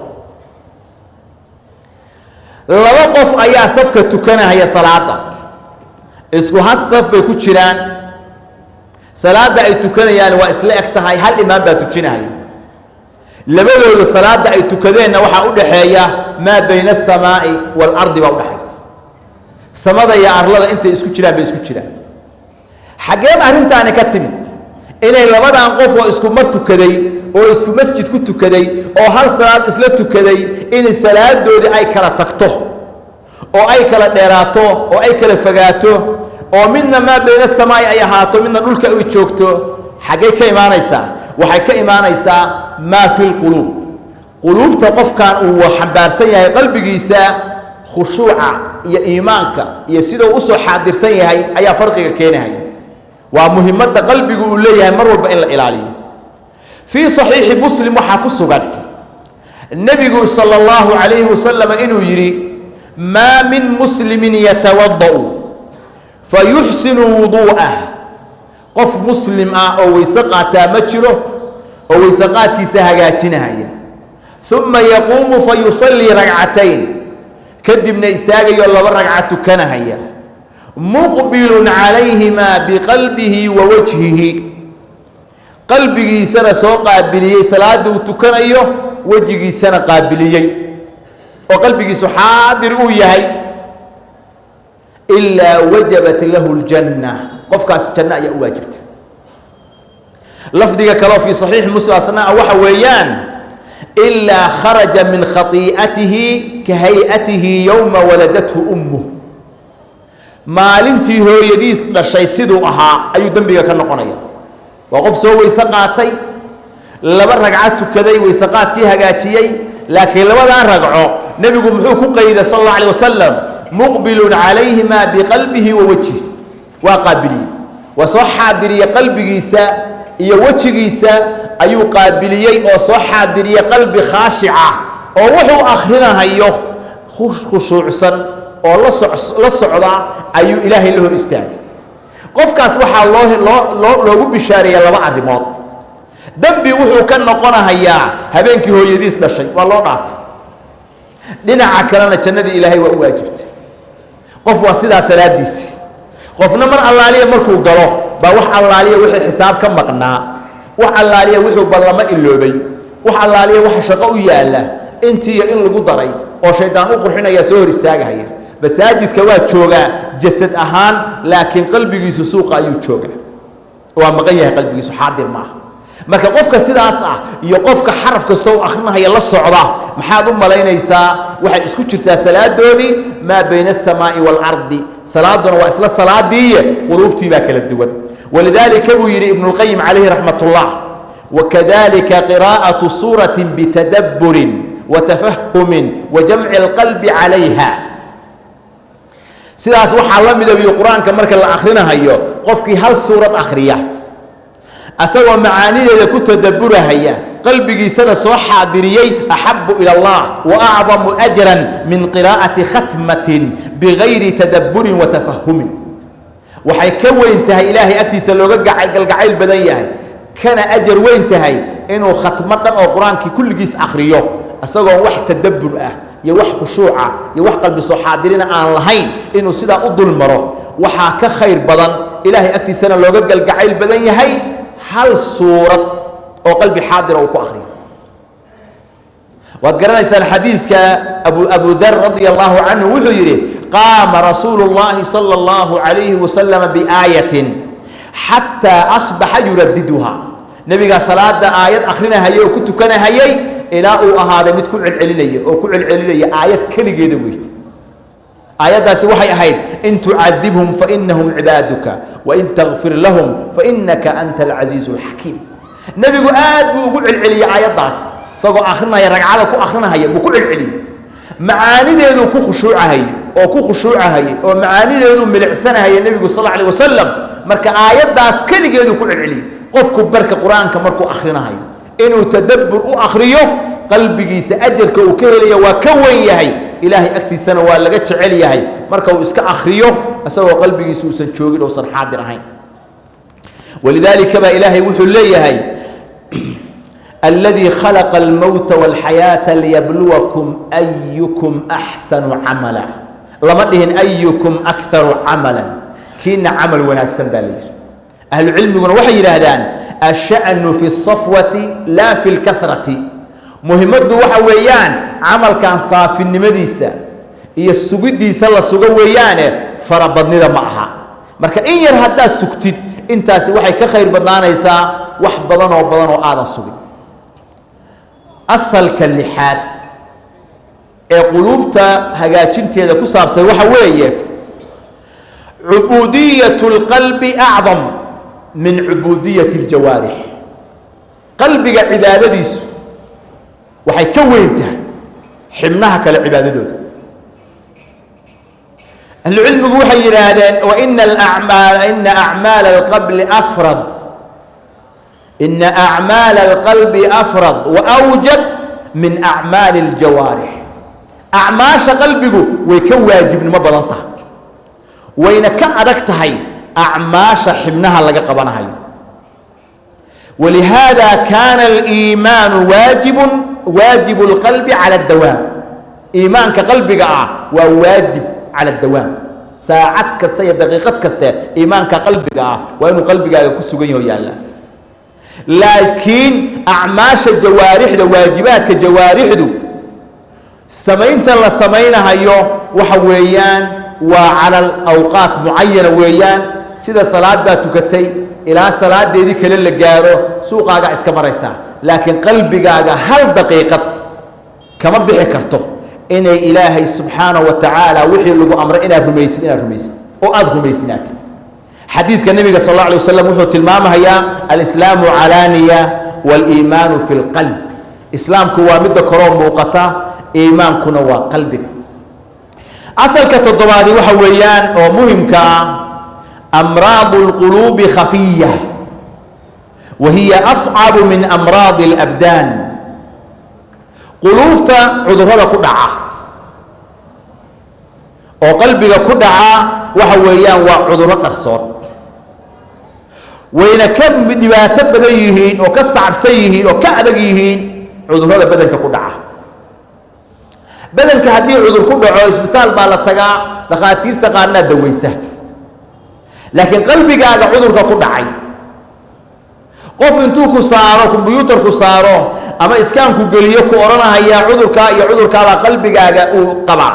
لوقف أيا صفكة تكنا هي صلاة اسكو هالصف بيكو تشيران صلاة أي تكنا يعني وإسلا اكتهاي هل إمام باتوكينا هي لبدو الصلاة أي تكدين وحا أدحيا ما بين السماء والأرض وأدحيس سمادا يا أرلada inta isku jiraan bay isku jiraan xageem arintaana ka timid inay labadan qof oo isku mar tukaday oo isku masjid ku tukaday oo hal salaad isla tukaday in salaadoodi ay kala tagto oo ay kala dheeraato oo ay kala fogaato oo midna ma bayna samay ay ahaato midna dhulka ay joogto xagee ka imaanaysaa waxay ka imaanaysaa ma fil qulub qulubta qofkan uu xambaarsan yahay qalbigiisa khushuuca iyo iimaanka iyo sidoo u soo xaadirsan yahay ayaa farqiga keenaya waa muhiimada qalbigu uu leeyahay mar walba in la ilaaliyo fi sahih muslim waxa ku sugan nabigu sallallahu alayhi wasallam inuu yiri ma min muslimin yatawadda fayuhsinu wudu'ah qof muslim ah oo waysa qaata ma jiro oo waysa qaadkiisa hagaajinaya thumma yaqumu fayusalli rak'atayn كدبنا استاغيو لبا ركعه كنهيا مقبل عليهما بقلبه ووجهه قلبه سنه سو قابليه صلاه وتكنيو وجهه سنه قابليه وقلبه حاضر وياهي الا وجبت له الجنه قفكاس جنه يا واجبته لفظك كلام في صحيح مسلم اصنع وحويان إلا خرج من خطيئته كهيئته يوم ولدته أمه maalintii hooyadiis dhashay sidoo ahaa ayuu dambiga ka noqonaya waa qof soo weysa qaatay laba ragcad tukaday weysa qaadkii hagaajiyay laakiin labadan ragco nabigu muxuu ku qeyday sallallahu alayhi wasallam muqbilun alayhima biqalbihi wa wajhihi wa qaabiliy wa soo xaadiriya qalbigiisa iyo wajigiisa ayuu qaabiliyay oo soo xaadiriya qalbi khaashica oo wuxuu akhrinayo khushuucsan oo la socda ayuu ilaahay la hor istaagay qofkaas waxa loogu bishaareeyay laba arimood dambi wuxuu ka noqonayaa habeenkii hooyadiis dhashay waa loo dhaafay dhinaca kalena jannada ilaahay waa u waajibtay qof waa sidaa salaadiisi qofna mar allaaliya markuu galo baa wax allaaliya wixii xisaab ka maqnaa wax allaaliya wuxuu ballama iloobay wax allaaliya wax shaqo u yaala intii in lagu daray oo shaydaan u qurxinaya soo hor istaagaya masaajidka waa jooga jasad ahaan laakiin qalbigiisu suuqa ayuu jooga waa maqan yahay qalbigiisu xaadir ma aha marka qofka sidaas ah iyo qofka xaraf kasta oo akhrinaya la socda maxaad u malaynaysaa waxay isku jirtaa salaadoodi ma bayna as-samaa'i wal ardi salaaduna waa isla salaadii qulubtii baa kala duwan ولذلك ابو يري ابن القيم عليه رحمه الله وكذلك قراءة سورة بتدبر وتفهم وجمع القلب عليها سيداس waxaa la midabiyo quraanka marka la akhrinayo qofkii hal suurad akhriya asagoo macaanideeda ku tadaburahaya qalbigiisana soo xaadiriyay ahabbu ila Allah wa a'zamu ajran min qiraa'ati khatmatin bighayri tadabburin wa tafahum waxay ka weyn tahay ilaahay agtiisa looga galgacayl badan yahay kana ajar weyn tahay inuu khatmo dhan oo quraanki kulligiis akhriyo asagoo wax tadabbur ah iyo wax khushuuca iyo wax qalbi soo xaadirina aan lahayn inuu sida u dul maro waxa ka khayr badan ilaahay agtiisana looga galgacayl badan yahay hal suurad oo qalbi xaadir oo ku akhriyo waad garanaysaan xadiiska abu dhar radiyallahu anhu wuxuu yiri قام رسول الله صلى الله عليه وسلم بآية حتى أصبح يرددها نبي صلاة آيات أخرنا هي وكنت كان هي إلى هذا متكون العلية أو كل العلية آيات كل جدوي آيات داس وحي أهيد إن تعذبهم فإنهم عبادك وإن تغفر لهم فإنك أنت العزيز الحكيم نبي قال بقول العلية آيات داس سوق آخرنا يرجع لك آخرنا هي بكل العلية معاني ذو كخشوع هي oo ku khushuucahay oo macaanideedu milicsanahay nabiga sallallahu alayhi wasallam marka aayadaas kaligeedu ku cilcili qofku barka quraanka markuu akhrinayo inuu tadabbur u akhriyo qalbigiisa ajarka uu ka helaya waa ka weyn yahay ilaahay agtiisana waa laga jecel yahay marka uu iska akhriyo asagoo qalbigiisa uusan joogin uusan xaadir ahayn walidaalika baa ilaahay wuxuu leeyahay الذي خلق الموت والحياة ليبلوكم أيكم أحسن عملا لما دهن أيكم أكثر عملا كين عمل ونكسن بالجر أهل العلم يقولون وحي لهدان الشأن في الصفوة لا في الكثرة مهمة وحويان عمل كان صافي النمديسة هي السجود دي سلا سجويان فربضني ذا معها مركا إن يرهدا سكتت أنت وحي كخير بدنا يسا وح بدنا وآذا السجود أصل كاللحاد قلوبتا هجاجنتي هذا كسر سوى وحويه عبودية القلب أعظم من عبودية الجوارح قلبك عبادة ديس وحيكوينته حمناها كالعبادة دود العلم وحي هذا وإن أعمال القلب أفرض إن أعمال القلب أفرض وأوجب من أعمال الجوارح أعماش قلبك ويكواجب ما بلنته وين كأدكتها أعماش حمنها لقى قبنها ولهذا كان الإيمان واجب القلب على الدوام إيمان كقلبك وواجب على الدوام ساعتك السيد دقيقتك إيمان كقلبك وإنه قلبك كسجيه يا الله لكن أعماش الجوارح ده واجبات الجوارح ده سمينت الله سمينها يو وحويان وعلى الأوقات معينة ويان سيدا صلاة دا تكتي إلى صلاة دي كل اللي جاره سوق عجا إسكمريسا لكن قلبي عجا هل دقيقة كما بحكرته إن إلهي سبحانه وتعالى وحي اللي أمر إنا رميسين أو أذ رميسينات حديث النبي صلى الله عليه وسلم وحو تلمام هي الإسلام علانية والإيمان في القلب إسلام كوا مدة كرام موقتا إيمان كنوا قلبك أصل كتضمادي وحويان ومهم أمراض القلوب خفية وهي أصعب من أمراض الأبدان قلوبتا عذرها كدعة وقلبك كدعة وحويان وعذرها قرصور وين كم دباتة بديهين وكصعب سيهين وكأدقيهين عذرها بدنك كدعة بدنك هدي عذر كدعة اسبتال بالتقع دخاتير تقارنا دويسه لكن قلبك هذا عذرك كدعي قف انتو كسارو كمبيوتر كسارو اما اسكان كغليو كورنا هيا عذرك يا عذرك على قلبك هذا قبع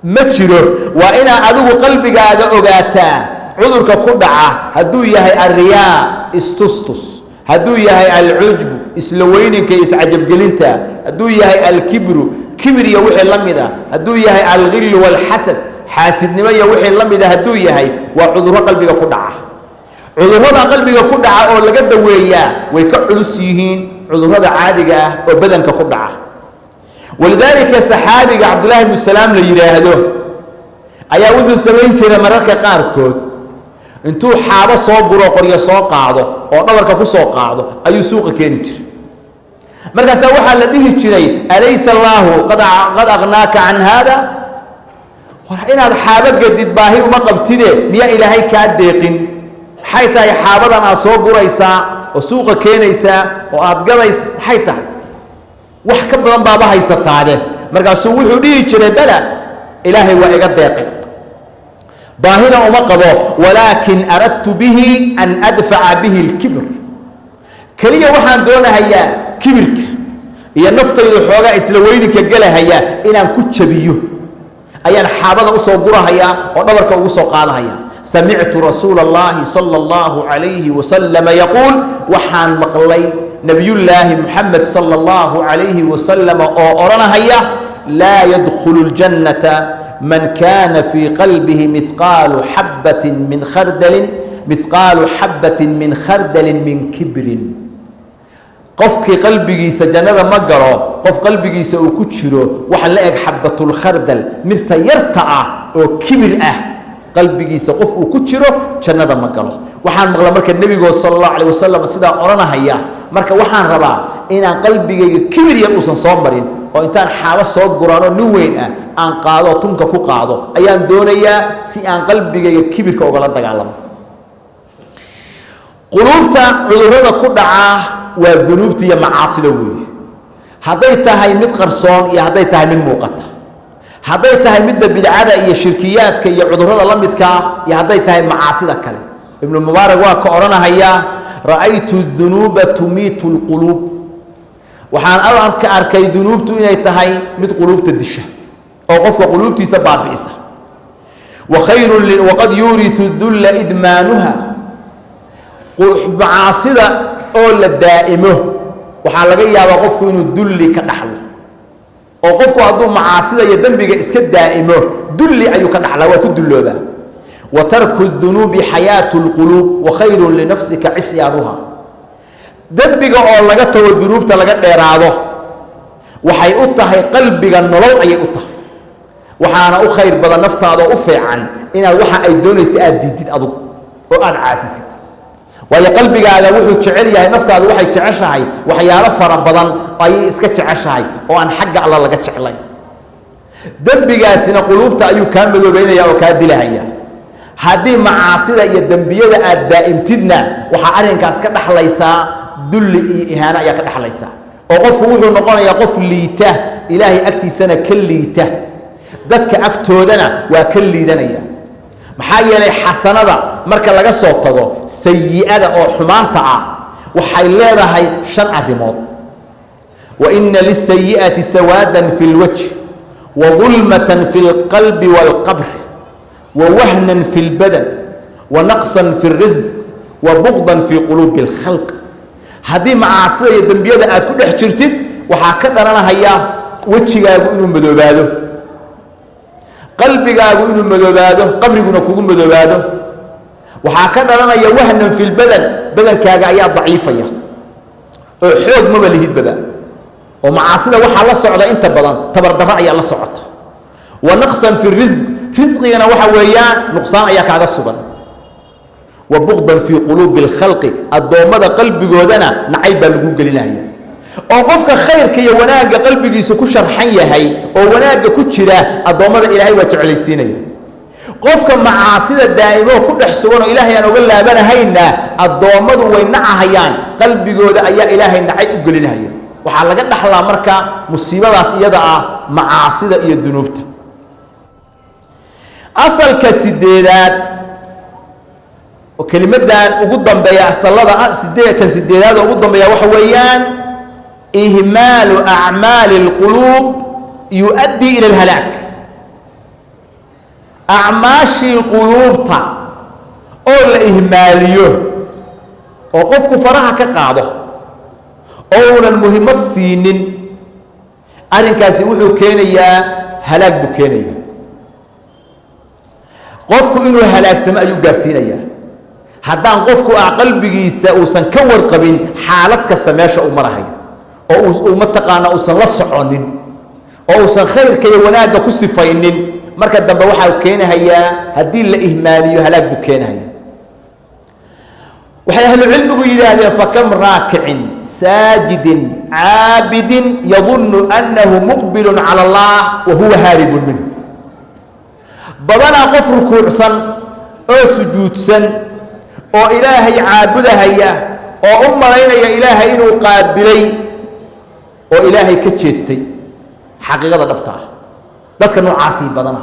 ما جيرو وانا ادو قلبك هذا اوغاتا عذرك كدعه هدو يحيى الرياء استستس هدو يحيى العجب اسلوينك اسعجب جلنتا هدو يحيى الكبر كبر يا وحي لميدا هدو يحيى الغل والحسد حاسدنimo iyo wixii la mid ah haduu yahay waa cudurro qalbiga ku dhaca cudurrada qalbiga ku dhaca oo laga daweeyaa way ka culus yihiin cudurrada caadiga ah oo badanka ku dhaca walidaalika saxaabiga Abdullah ibn Salaam la yiraahdo ayaa wuxuu sameyn jiray mararka qaar kood intuu xaabo soo guro qoryo soo qaado oo dhabarka ku soo qaado ayuu suuqa keeni jiray markaas waxa la dhihi jiray alaysa Allahu qad aqnaaka an hada وإن هذا حابة جديد باهي وما قبتده ميا إلهي كادقين حيث حابة أصوب رئيسا وسوق كينيسا وأتجريس حيث وحكم بابا هاي ستاره مرجع سوي حدي كذا بلا إلهي وإيجاد دقيق باهنا وما قبض ولكن أردت به أن أدفع به الكبر كلية واحد دون هيا كبرك هي النفط يحوجا إسلوينك جلا هيا إن أم كتشبيه أيان حابة أصوغرها هيا ودورك أصوغالها هيا سمعت رسول الله صلى الله عليه وسلم يقول وحان مقلي نبي الله محمد صلى الله عليه وسلم أورنا هيا لا يدخل الجنة من كان في قلبه مثقال حبة من خردل من كبر قفك قلبي سجنة مجرى قف قلبي سأكتشره وحلاقي حبة الخردل مثل يرتع أو كبر qalbigiisa qof uu ku jiro jannada ma galo waxaan maqla marka nabiga sallallahu alayhi wasallam sida oranahaya marka waxaan rabaa inaan qalbigayga kibir yar uusan soo marin oo intaan xaaba soo guraano nin weyn ah aan qaado tunka ku qaado ayaan doonayaa si aan qalbigayga kibirka uga la dagaalamo qulubta cudurrada ku dhaca waa dunuubta iyo macaasida weey haday tahay mid qarsoon iyo haday tahay mid muuqata haday tahay mid bidcada iyo shirkiyaadka iyo cudurrada la midka iyo haday tahay macaasida kale ibn mubarak waa ka oranahaya ra'aytu dhunuba tumitu alqulub waxaan arkay dunuubtu inay tahay mid qulubta disha oo qofka qulubtiisa baabiisa wa khayrun wa qad yurithu dhulla idmanuha macaasida oo la daa'imo waxaa laga yaabaa qofku inuu dulli ka dhaxlo oo qofku hadduu macaasida iyo dembiga iska daa'imo dulli ayuu ka dhaxlaa waa ku dulloobaa wa tarku dhunubi xayaatu lquluub wa khayrun linafsika cisyaanuha dembiga oo laga tago dunuubta laga dheeraado waxay u tahay qalbiga nolol ayay u tahay waxaana u khayr badan naftaada u fiican inaad waxa ay doonaysa aad diidid adug oo aad caasisid waayo qalbigaaga wuxuu jecel yahay naftaadu waxay jeceshahay waxyaalo fara badan ayay iska jeceshahay oo aan xagga alla laga jeclay dembigaasina quluubta ayuu kaa madoobeynaya oo kaa dilahaya haddii macaasida iyo dembiyada aad daa'imtidna waxaa arrinkaas ka dhaxlaysaa dulli iyo ihaano ayaa ka dhaxlaysaa oo qofku wuxuu noqonayaa qof liita ilaahay agtiisana ka liita dadka agtoodana waa ka liidanaya maxaa yeelay xasanada marka laga soo tago sayi'ada oo xumaanta ah waxay leedahay 5 arimood wa inna lis-sayyi'ati sawadan fil wajh wa dhulmatan fil qalbi wal qabr wa wahnan fil badan wa naqsan fil rizq wa bughdan fi qulubi al khalq hadii macaasida iyo dambiyada aad ku dhex jirtid waxa ka dhalanaya wajigaagu inuu madoobaado qalbigaagu inuu madoobaado qabriguna kugu madoobaado waxa ka dhalanaya wahnan fil badan badankaaga ayaa daciifaya oo xoog ma balihid badan oo macaasida waxa la socda inta badan tabardarra ayaa la socota wa naqsan fil rizq rizqigana waxa weeyaan nuqsaan ayaa kaaga sugan wa bughdan fi qulubi al khalqi adoomada qalbigoodana nacayb baa lagu gelinaya oo qofka khayrka iyo wanaaga qalbigiisa ku sharxan yahay oo wanaaga ku jira adoomada ilaahay waa jeclaysiinaya qofka macaasida daa'imo ku dhex sugan oo ilaahay aan uga laabanahayna adoomadu way nacahayaan qalbigooda ayaa ilaahay nacay u gelinaya waxaa laga dhaxlaa marka musiibadaas iyada ah macaasida iyo dunuubta asalka sideedaad oo kelimadan ugu dambeeya asalada sideedaad ugu dambeeya waxa weeyaan إهمال أعمال القلوب يؤدي إلى الهلاك أعماشي القلوب أو الإهمالية وقفك فرها كقاعدة أو المهمات سينين أرنكاسي وحو كينيا هلاك بكينيا قفك إنه هلاك سماء يقاسينيا haddaan qofku qalbigiisa uusan ka warqabin xaalad kasta meesha uu marahay oo uu mataqaana uusan la soconin oo uusan khayrka iyo wanaaga ku sifaynin marka dambe waxa uu keenayaa haddii la ihmaaliyo halaag buu keenayaa waxay ahlu cilmigu yiraahdeen fakam raakicin saajidin caabidin yadhunnu annahu muqbilun cala allah wa huwa haaribun minhu badanaa qof rukuucsan oo sujuudsan oo ilaahay caabudahaya oo u malaynaya ilaahay inuu qaabilay oo ilaahay ka jeestay xaqiiqada dhabta ah dadka noocaasi badana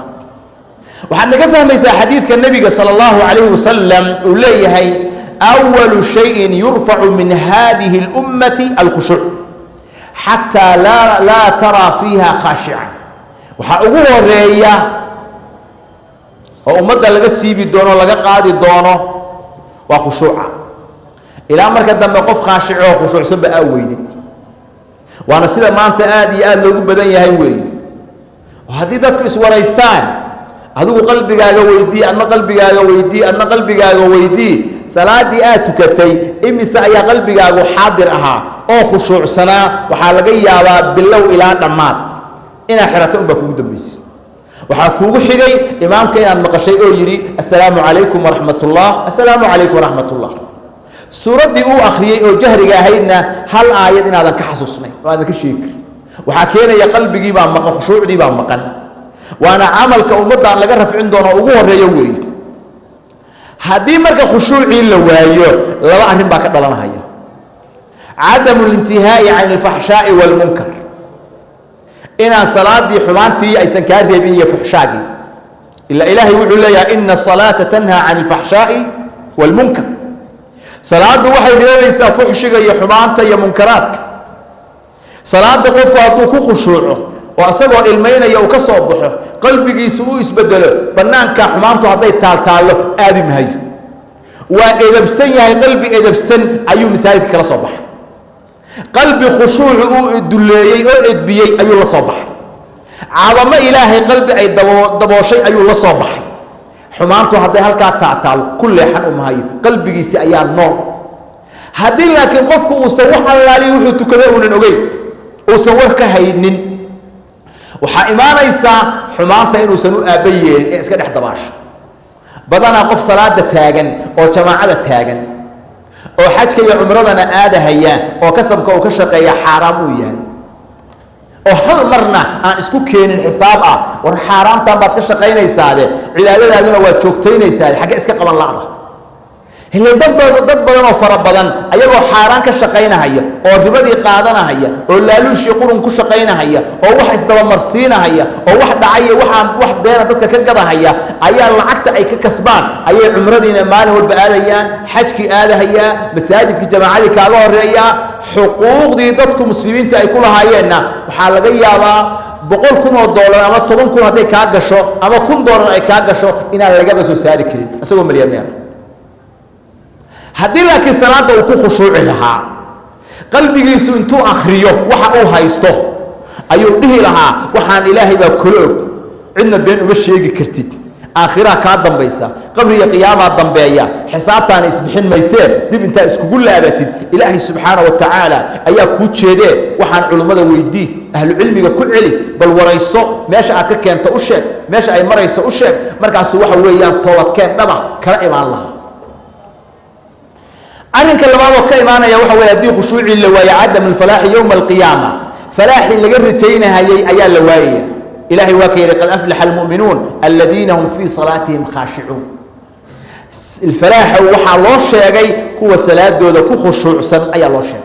waxaad naga fahmaysaa xadiidka nabiga sallallahu alayhi wasallam uu leeyahay awwalu shay'in yurfa'u min hadhihi al-ummati al-khushu' hatta la tara fiha khashi'an waxa ugu horeeya oo ummadda laga siibi doono laga qaadi doono وخشوعا إلى مركز دم قف خاشع وخشوع سبب أويد وأنا سيدا ما أنت آدي لو بدن يهوي وهذه ذاتك إسواريستان هذو قلبي قاعد ويدي أنا قلبي قاعد ويدي أنا قلبي قاعد ويدي سلادي آتكتي إمي سأيا قلبي قاعد حاضر أها أو خشوع سنة وحالقي يا بالله إلى دمات إن حرتهم بكود بس وحكوه حجي إمام كان مقشي أو يري السلام عليكم ورحمة الله السلام عليكم ورحمة الله سورة دي أو أخرية أو جهري هيدنا هل آيات إن هذا كحسوسني وهذا كشيك وحكينا يا قلبي جيبان مقا خشوع جيبان مقن وأنا عمل كأمضى على جرف عندنا وجوه الريوي هذه مركز خشوع إلا وهيو لا أعرف باك دلنا هيا عدم الانتهاء عن الفحشاء والمنكر إن الصلاة دي حمانتي أي سنكار ريبية فحشاء إلا إلهي يقول لي إن الصلاة تنهى عن الفحشاء والمنكر صلاة وحي ريبية فحشاء يا حمانتي يا منكراتك صلاة قفك أطوك خشوعه وأسأقوا إلمين يوك صبحه قلبك يسوء يسبدله بنانك حمانته هذي تالتاله آدم هاي وإذا بسن يا قلبي إذا بسن أيو مساعدك كلا صبح قلبي خشوعه الدليي أو إدبيي أيو الله صبح عظم إلهي قلبي أي دبوشي أيو الله صبح حمانته هذي هلك تالتاله كل حن هاي قلبك يسي أيام نور هذي لكن قفك وسوح الله لي وحيتو كذا وننوغي وسوّرك هينين وحا إيمانيسا حمانتا إنو سنو آبيين إسكا دح دباش بدنا قف صلاة تاغن أو جماعة تاغن أو حاجك يا عمرنا آده هيان أو كسبك أو كشق يا حرام ويان أو هل مرنا أن إسكو كين الحساب ورحرام تنبات كشقين يساده علاده هذين واتشوكتين يساده حاجة إسكا قبل الله هلا dad badan oo fara badan ayagoo xaraan ka shaqeynahaya oo ribadii qaadanahaya oo laaluush qurun ku shaqeynahaya oo wax isdaba marsiinahaya oo wax dhacay wax beena dadka ka gadahaya ayaa lacagta ay ka kasbaan ayay umradiina maalin walba aadayaan xajki aadahaya masaajidka jamaacadii kaaga horeeya xuquuqdii dadku muslimiinta ay ku lahaayeenna waxa laga yaabaa $100,000 ama 10,000 haday ka gasho ama $1,000 ay ka gasho inaan laga soo saari karin asagoo milyaneer haddii laakiin salaada uu ku khushuuci lahaa qalbigiisu intuu akhriyo waxa uu haysto ayuu dhihi lahaa waxaan ilaahay baa kula og cidna been uma sheegi kartid aakhira ka dambaysa qabriga qiyaama dambeeya xisaabtaan isbixin mayseen dib inta iskugu laabatid ilaahay subhanahu wa ta'ala ayaa ku jeedee waxaan culimada weydii ahlu cilmiga ku celi bal warayso meesha aad ka keento u sheeg meesha ay marayso u sheeg markaas waxa weeyaan toobadkeen dhaba kala imaan lahaa أرنك اللي بعده كإيمانه يوحى ويدي خشوع اللواية عدم الفلاح يوم القيامة فلاح اللي قرتينه هي أيا اللواية إلهي واكير قد أفلح المؤمنون الذين هم في صلاتهم خاشعون الفلاح وحى الله شيء كو الصلاة دولة كو خشوع سن أيا الله شيء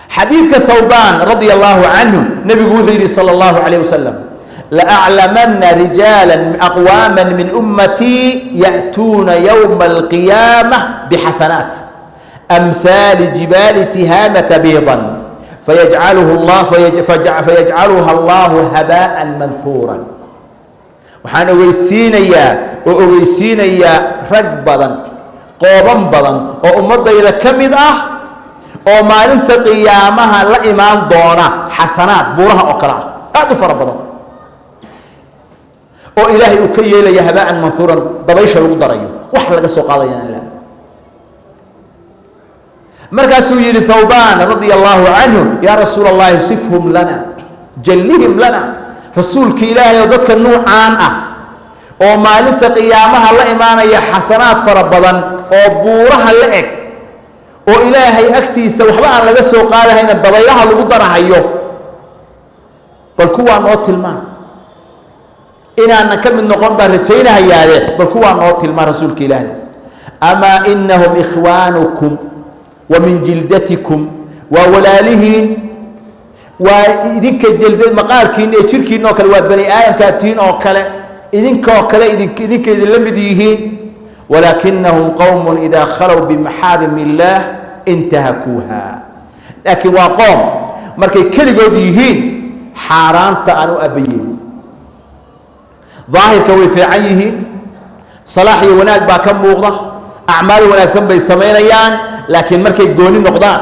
حديث ثوبان رضي الله عنه نبي قول صلى الله عليه وسلم لأعلمن رجالا أقواما من أمتي يأتون يوم القيامة بحسنات أمثال جبال تهامة بيضا فيجعلها الله هباء منثورا وحان ويسين يا رقبا قوبا بضا وأمضى إذا كمد وما ننت قيامها لإيمان دونا حسنات بورها أكرا هذا فربضا oo ilaahay uu ka yeelay habaan manfuran dabaysha lagu darayo wax laga soo qaadayna ilaa markaasuu yiri Thawban radiyallahu anhu ya rasuulallah sifhum lana jallihim lana rasuulka ilaahay oo dadka nuucaan oo maalinta qiyaamaha la imaanaya xasanaad fara badan oo buuraha la eg oo ilaahay agtiisa waxba aan laga soo qaadayna dabaylaha lagu darahayo bal kuwa oo tilmaan إننا كم نقوم برجينا هياله بل كوا نوتي الما رسولك إلهي أما إنهم إخوانكم ومن جلدتكم وولالهن وإذنك جلد مقاركين شركين نوكل وبني آيام كاتين أوكلا إذنك أوكلا إذنك لمديهين ولكنهم قوم إذا خلوا بمحارم الله انتهكوها لكن وقوم مركي كل جوديهين حاران تأنو أبيين ظاهر كوي في عيه صلاحي وناك باكم موغضة أعمال وناك سنبي السمينيان لكن مركي قوني نقضان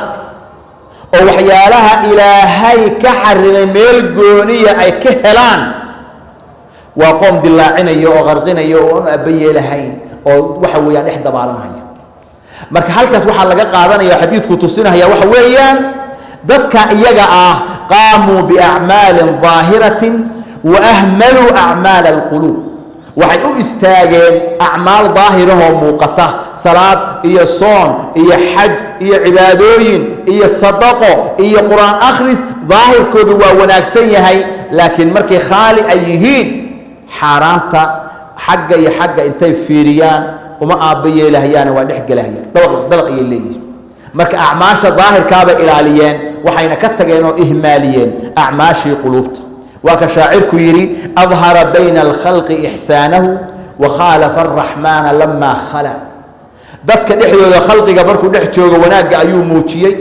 أو حيالها إلى هاي كحر ميل قونية أي كهلان وقوم دلاعين يو غرقين يو أبي لهين أو وحويان إحدى بعضنا هاي مركي حالكاس وحا لقا قادانا يو حديث كتوسينا هيا وحويان ددك إيجا قاموا بأعمال ظاهرة وأهملوا أعمال القلوب waxay u istaageen acmaal daahirahoo muuqata salaad iyo soon iyo xaj iyo cibaadooyin iyo sadaqo iyo quraan akhris daahirkoodu waa wanaagsan yahay laakiin markay khaali ay yihiin xaaraanta xagga iyo xagga intay fiiriyaan uma aabba yeelahayaan waa dhex galahayaan dalaq ayay leeyihiin marka acmaasha daahirkaabay ilaaliyeen waxayna ka tageen oo ihmaaliyeen acmaashii quluubta وكشاعرك يري أظهر بين الخلق إحسانه وخالف الرحمن لما خلق dadka dhexdooda khalqiga markuu dhex joogo wanaagga ayuu muujiyey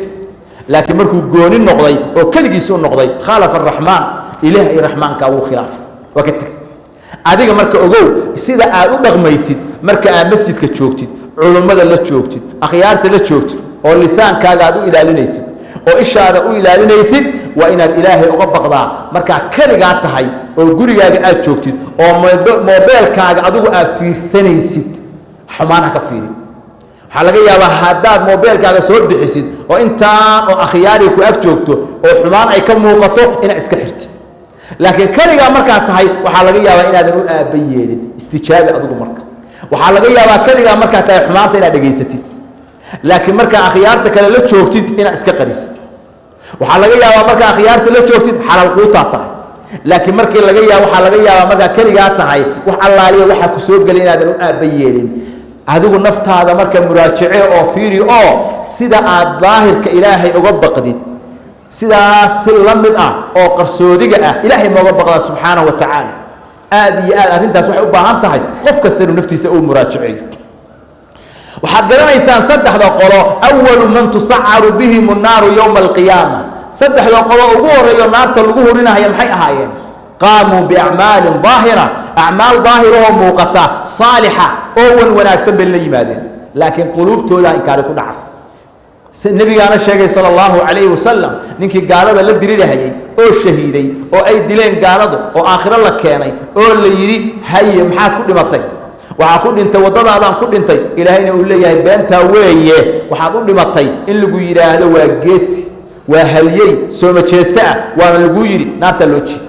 laakiin markuu gooni noqday oo kaligiis u noqday khalafa arrahmaan ilaahay rahmaanka uu khilaaf waa ka tag adiga marka ogow sida aad u dhaqmaysid marka aad masjidka joogtid culimada la joogtid akhyaarta la joogtid oo lisaankaaga aad u ilaalinaysid oo ishaada u ilaalinaysid waa inaad ilaahay uga baqdaa markaa kaligaa tahay oo gurigaaga aad joogtid oo moobeelkaaga adigu aad fiirsanaysid xumaan ha ka fiirin waxaa laga yaabaa haddaad moobeelkaaga soo bixisid oo intaan oo akhyaari ku ag joogto oo xumaan ay ka muuqato inaad iska xirtid laakiin kaligaa markaad tahay waxaa laga yaabaa inaadan u aabba yeelin istijaabi adigu marka waxaa laga yaabaa kaligaa markaad tahay xumaanta inaad dhegaysatid laakiin markaa akhyaarta kale la joogtid inaad iska qarisid waxaa laga yaabaa markaa akhyaarta la joogtid xalaal quutaa tahay laakiin markii waxaa laga yaabaa markaa keligaa tahay wax allaaliya waxaa ku soo gelay inaadan u aabba yeelin adigu naftaada marka muraajace oo fiiri oo sida aad daahirka ilaahay uga baqdid sidaas si la mid ah oo qarsoodiga ah ilaahay mooga baqdaa subxaanahu wa tacaala aad iyo aad arrintaas waxay u baahan tahay qof kasta inuu naftiisa uu muraajaceeyo waxaad garanaysaan saddexda qolo awalu man tusacaru bihim annaaru yowma alqiyaama saddexda qolo ugu horeeyo naarta lagu hurinahaya maxay ahaayeen qaamuu biacmaalin daahira acmaal daahirahoo muuqata saalixa oo wanaagsan bay la yimaadeen laakiin quluubtooda inkaari ku dhacday nebigaana sheegay sala allahu calayhi wasalam ninkii gaalada la dirirahayay oo shahiiday oo ay dileen gaaladu oo aakhiro la keenay oo la yidhi haye maxaad ku dhimatay waxaa ku dhintay waddadaadaan ku dhintay ilaahayna uu leeyahay beentaa weeye waxaad u dhimatay in lagu yidhaahdo waa geesi waa halyey soo majeeste ah waana lagu yidhi naartaa loo jiida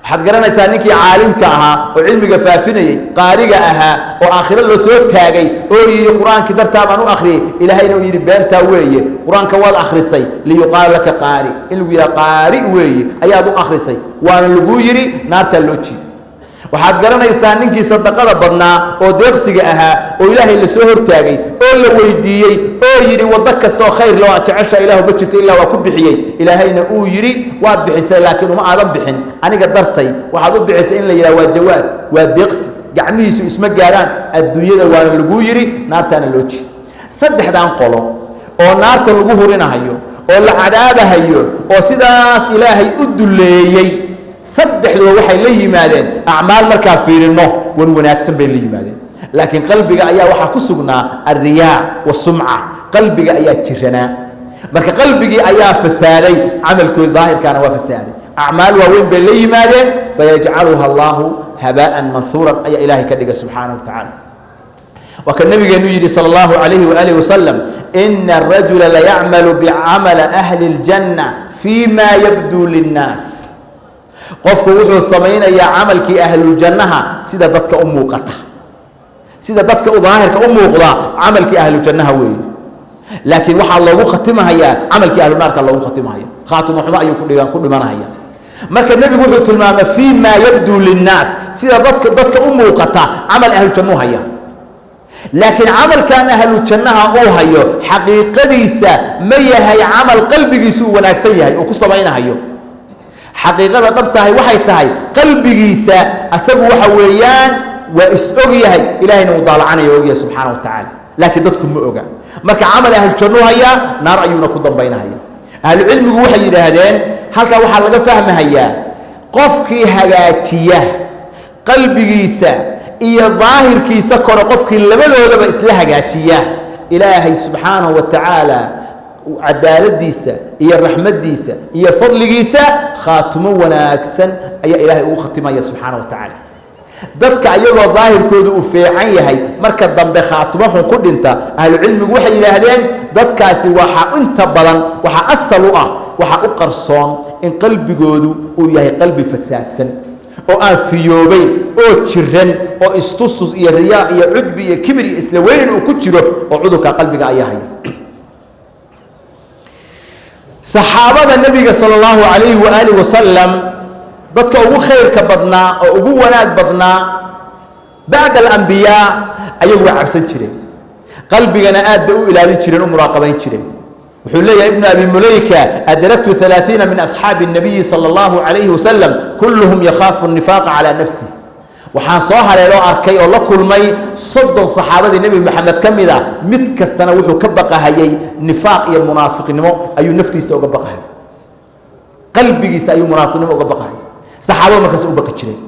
waxaad garanaysaa ninkii caalimka ahaa oo cilmiga faafinayey qaariga ahaa oo aakhiro la soo taagay oo yidhi qur-aankii dartaa baan u akhriyey ilaahayna uu yidhi beentaa weeye qur-aanka waad akhrisay liyuqaala laka qaari in lagu yidhaha qaari weeye ayaad u akhrisay waana lagu yidhi naartaa loo jiida waxaad garanaysaa ninkii sadaqada badnaa oo deeqsiga ahaa oo ilaahay la soo hortaagay oo la weydiiyey oo yidhi waddo kastaoo khayr loo jecesha ilaahu ma jirto ilaa waa ku bixiyey ilaahayna uu yidhi waad bixisay laakiin uma aadan bixin aniga dartay waxaad u bixisay in la yidhaha waa jawaad waa deeqsi gacmihiisu isma gaaraan adduunyada waana lagu yidhi naartaana loo jiida saddexdan qolo oo naarta lagu hurinahayo oo la cadaabahayo oo sidaas ilaahay u duleeyey saddexdooda waxay la yimaadeen acmaal markaa fiirino wanaagsan bay la yimaadeen laakiin qalbiga ayaa waxaa ku sugnaa alriyaa wasumca qalbiga ayaa jiranaa marka qalbigii ayaa fasaaday camalkooda daahirkaana waa fasaaday acmaal waaweyn bay la yimaadeen fayajcaluha allahu habaa'an manhuuran ayaa ilaahay ka dhiga subxaanahu wa tacaala waa kan nabigeenu yidhi sala allahu calayhi waalihi wasalam ina arajula layacmalu bicamala ahli ljanna fima yabduu linnaas qofku wuxuu samaynayaa camalkii ahluljannaha sida dadka u muuqata sida dadka u daahirka u muuqda camalkii ahlujannaha weeye laakiin waxaa loogu khatimahayaa camalkii ahlunaarka loogu khatimahaya khaatimo xumo ayuu ku dhimanahaya marka nebigu wuxuu tilmaamay fii maa yabduu linnaas sida dadka u muuqata camal ahlujannu haya laakiin camalkan ahlujannaha uu hayo xaqiiqadiisa ma yahay camal qalbigiisu uu wanaagsan yahay uu ku samaynahayo xaqiiqada dhabtahay waxay tahay qalbigiisa asagu waxa weeyaan waa is og yahay ilaahayna uu daalacanayo ogyahay subxaana wa tacaala laakiin dadku ma oga marka camal ahlujannu hayaa naar ayuuna ku dambaynahaya ahlucilmigu waxay yidhaahdeen halkaa waxaa laga fahmahayaa qofkii hagaajiya qalbigiisa iyo daahirkiisa kore qofkii labadoodaba isla hagaajiya ilaahay subxaanahu wa tacaala cadaaladiisa iyo raxmadiisa iyo fadligiisa khaatimo wanaagsan ayaa ilaahay ugu khatimaya subxaana wa tacaala dadka ayagoo daahirkoodu uu fiican yahay marka dambe khaatimo xun ku dhinta ahlucilmigu waxay yidhaahdeen dadkaasi waxaa inta badan waxaa asal u ah waxaa u qarsoon in qalbigoodu uu yahay qalbi fasaadsan oo aan fiyoobay oo jiran oo istustus iyo riyaa iyo cudbi iyo kibir iyo isla weyn uu ku jiro oo cudurka qalbiga ayaa haya saxaabada nabiga sallallahu alayhi wa alihi wasallam dadka ugu khayrka badnaa oo ugu wanaag badnaa bacda al-anbiya ayagu cabsan jireen qalbigana aad bay u ilaalin jireen oo muraaqabayn jireen wuxuu leeyahay ibn abi mulayka adraktu 30 min asxaabi an-nabiy sallallahu alayhi wasallam kulluhum yakhafu an-nifaq ala nafsihi waxaan soo haleelo arkay oo la kulmay 30 saxaabadii nabi maxamed kamida mid kastana wuxuu ka baqahayay nifaaq iyo munaafiqnimo ayuu naftiisa uga baqahay qalbigiisa ayuu munaafiqnimo uga baqahay saxaabada markaas u baqi jireen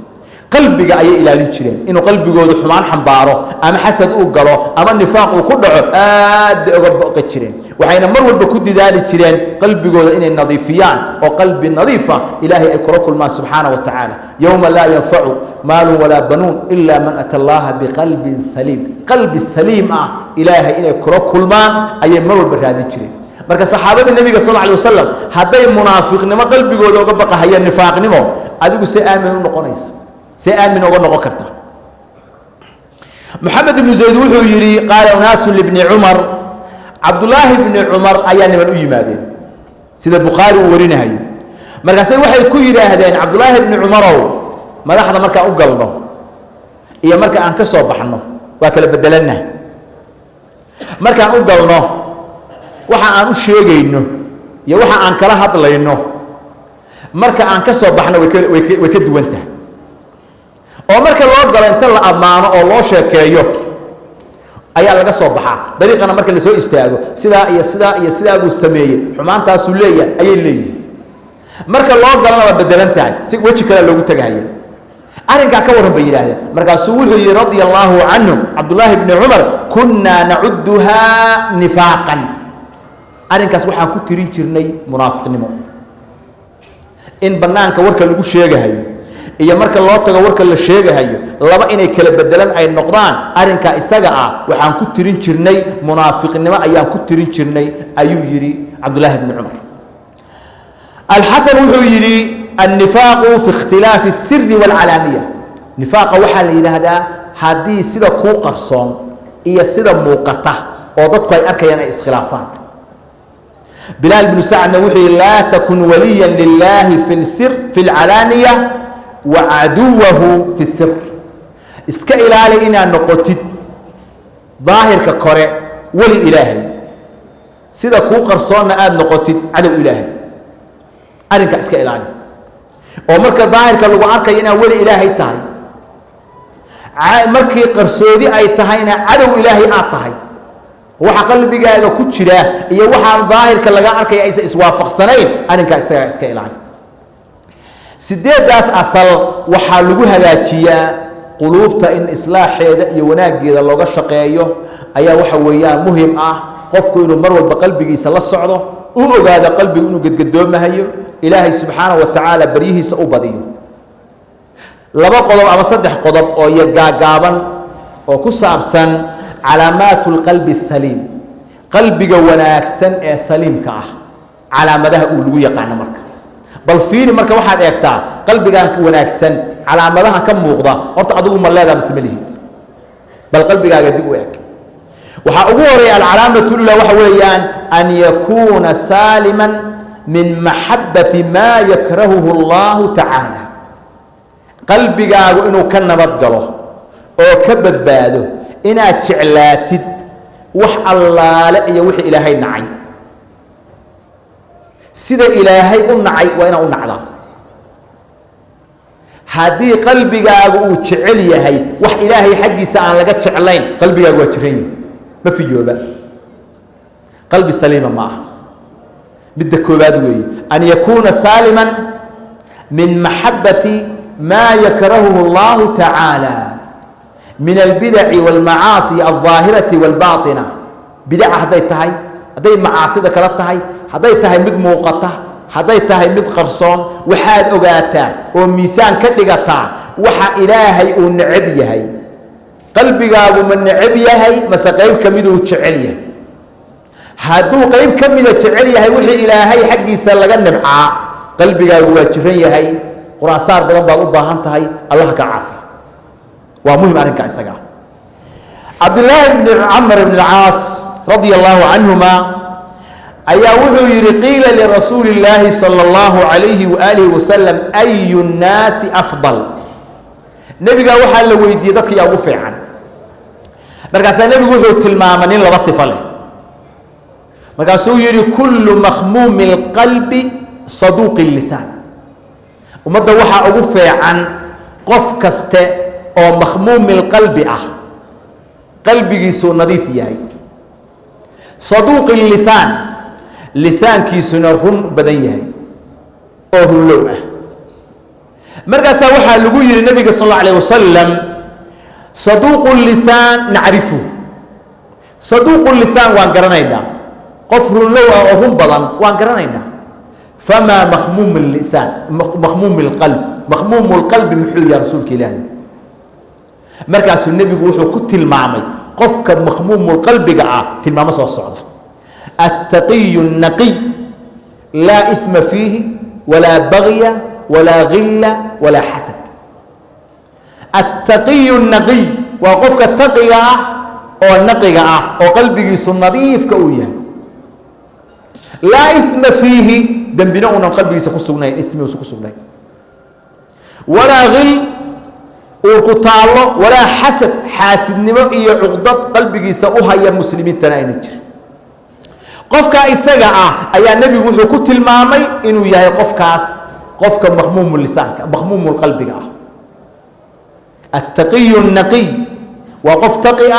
qalbiga ayay ilaalin jireen inuu qalbigooda xumaan xambaaro ama xasad uu galo ama nifaaq uu ku dhaco aad uga baqi jireen waxayna mar walba ku didaali jireen qalbigooda inay nadiifiyaan oo qalbi nadiifa ilaahay ay kula kulmaan subxaanahu wa tacaala yawma laa yanfacu maalun walaa banuun ilaa man ata allaha biqalbin saliim qalbi saliim ah ilaahay inay kula kulmaan ayay mar walba raadin jireen marka saxaabada nabiga sallallahu alayhi wasallam haday munaafiqnimo qalbigooda uga baqahayaan nifaaqnimo adigu si aamin u noqonaysa si aamin uga noqon karta محمد بن زيد وحو يري قال أناس لابن عمر عبد الله بن عمر أيان من أجمادين سيد البخاري ورينا هاي مركز وحي كو يراهدين عبد الله بن عمر ما لحظة مركا أقلنا إيا مركا أنكسو بحنا وكلا بدلنا مركا أقلنا وحا أنو شيغينو يا وحا أنكلا هطلينو مركا أنكسو بحنا ويكدوانته oo marka loo galo inta la amaano oo loo sheekeeyo ayaa laga soo baxaa dariiqana marka la soo istaago sida iyo sida uu sameeyay xumaantaas uu leeyahay ayay leeyihiin marka loo galana waa bedelantahay si waji kale loogu tagayo arinka ka waran bay yiraahdeen markaas wuxuu yiri radiyallahu anhu Abdullah ibn Umar kunna na'udduha nifaqan arinkaas waxaan ku tirin jirnay munaafiqnimo in banaanka warka lagu sheegayo iyo marka loo tago warka la sheegayo laba inay kala bedelan ay noqdaan arinka isaga ah waxaan ku tirin jirnay munaafiqnimo ayaan ku tirin jirnay ayuu yiri Abdullah ibn Umar al-Hasan wuxuu yiri an-nifaq fi ikhtilaf as-sirr wal-alaniya nifaqa waxa la yiraahdaa hadii sida ku qarsoon iyo sida muuqata oo dadku ay arkayaan ay iskhilaafaan Bilal ibn Sa'd wuxuu la takun waliyan lillahi fil sirr fil alaniya وعدوه في السر اسك إلهي إنا نقطت ظاهر ككرة ولي إلهي سيدا كو قرصونا آد نقطت عدو إلهي أرنك اسك إلهي ومركا ظاهر كاللغو عركا إنا ولي إلهي تاي مركي قرصودي أي تاينا عدو إلهي آتاي وحا قلبي قاعدة كتشرا إيا وحا ظاهر كاللغو عركا إيسا إسوافق سنين أرنك اسك إلهي sideedaas asal waxa lagu hagaajiyaa quluubta in islaaxeeda iyo wanaageeda looga shaqeeyo ayaa waxa weeyaan muhiim ah qofku inuu mar walba qalbigiisa la socdo uu ogaado qalbigu inuu gadgadoomahayo ilaahay subxaanahu wa tacaala baryihiisa u badiyo laba qodob ama saddex qodob oo gaagaaban oo ku saabsan calaamaatul qalbi saliim qalbiga wanaagsan ee saliimka ah calaamadaha uu lagu yaqaan marka bal fiiri marka waxaad eegtaa qalbigaan wanaagsan calaamadaha ka muuqda horta adigu ma leedahay bismillah bal qalbigaaga dib u eeg waxa ugu horeeya al-calaamatu ula waxa weeyaan an yakuna saliman min mahabbati ma yakrahuhu Allah ta'ala qalbigaagu inuu ka nabad galo oo ka badbaado inaad jeclaatid wax allaale iyo wixii ilaahay nacay sida ilaahay u nacay waa ina u nacdaa hadii qalbigaagu uu jecel yahay wax ilaahay xaqiisa aan laga jeclayn qalbigaagu waa jiran ma fiyooba qalbi saliima ma bidda koobaad weey an yakuna saliman min mahabbati ma yakrahuhu Allah ta'ala min al-bid'i wal ma'asi al-zahirati wal batina bid'a haday tahay haday macaasida kala tahay haday tahay mid muuqata haday tahay mid qarsoon waxaad ogaataa oo miisaan ka dhigataa waxa ilaahay uu neceb yahay qalbigaagu ma neceb yahay mase qayb kamid uu jecel yahay hadduu qayb kamid jecel yahay wixii ilaahay xaqiisa laga nibcaa qalbigaagu waa jiran yahay quraan saar badan baad u baahan tahay allah ka caafiyo waa muhiim arrinka isaga Abdullah ibn Amr ibn al-Aas radiyallahu anhuma ayaa wuxuu yiri qiila li rasuulillahi sallallahu alayhi wa alihi wa sallam ayu an-nas afdal nabiga waxa la weydiiyay dadka yaa ugu fiican markaas nabigu wuxuu tilmaamay in laba sifo leh markaas uu yiri kullu makhmum al-qalbi saduq al-lisan umada waxa ugu fiican qof kaste oo makhmum al-qalbi qalbigiisu nadiif yahay saduq al-lisan lisaankiisuna run badan yahay oo runlow markaas waxa lagu yiri nabiga sallallahu alayhi wasallam saduq al-lisan na'rifu saduq al-lisan waan garanaynaa qof runlow oo run badan waan garanaynaa fama makhmum al-lisan makhmum al-qalb makhmum al-qalb muxuu ya rasuulka ilaahi markaas nabigu wuxuu ku tilmaamay qofka makhmum al-qalbiga tilmaamo soo socda التقي النقي لا إثم فيه ولا بغي ولا غل ولا حسد التقي النقي وقفك التقي أو النقي أو قلبك نظيف كأويا لا إثم فيه دم بناؤنا قلبك سكسونا إثم وسكسونا ولا غل وقطال ولا حسد حاسد نمائي عقدات قلبك سأوها يا مسلمين تناينجر qofka isaga ayaa nabigu wuxuu ku tilmaamay inuu yahay qofka makhmumul lisaanka makhmumul qalbiga التقي النقي وقف تقي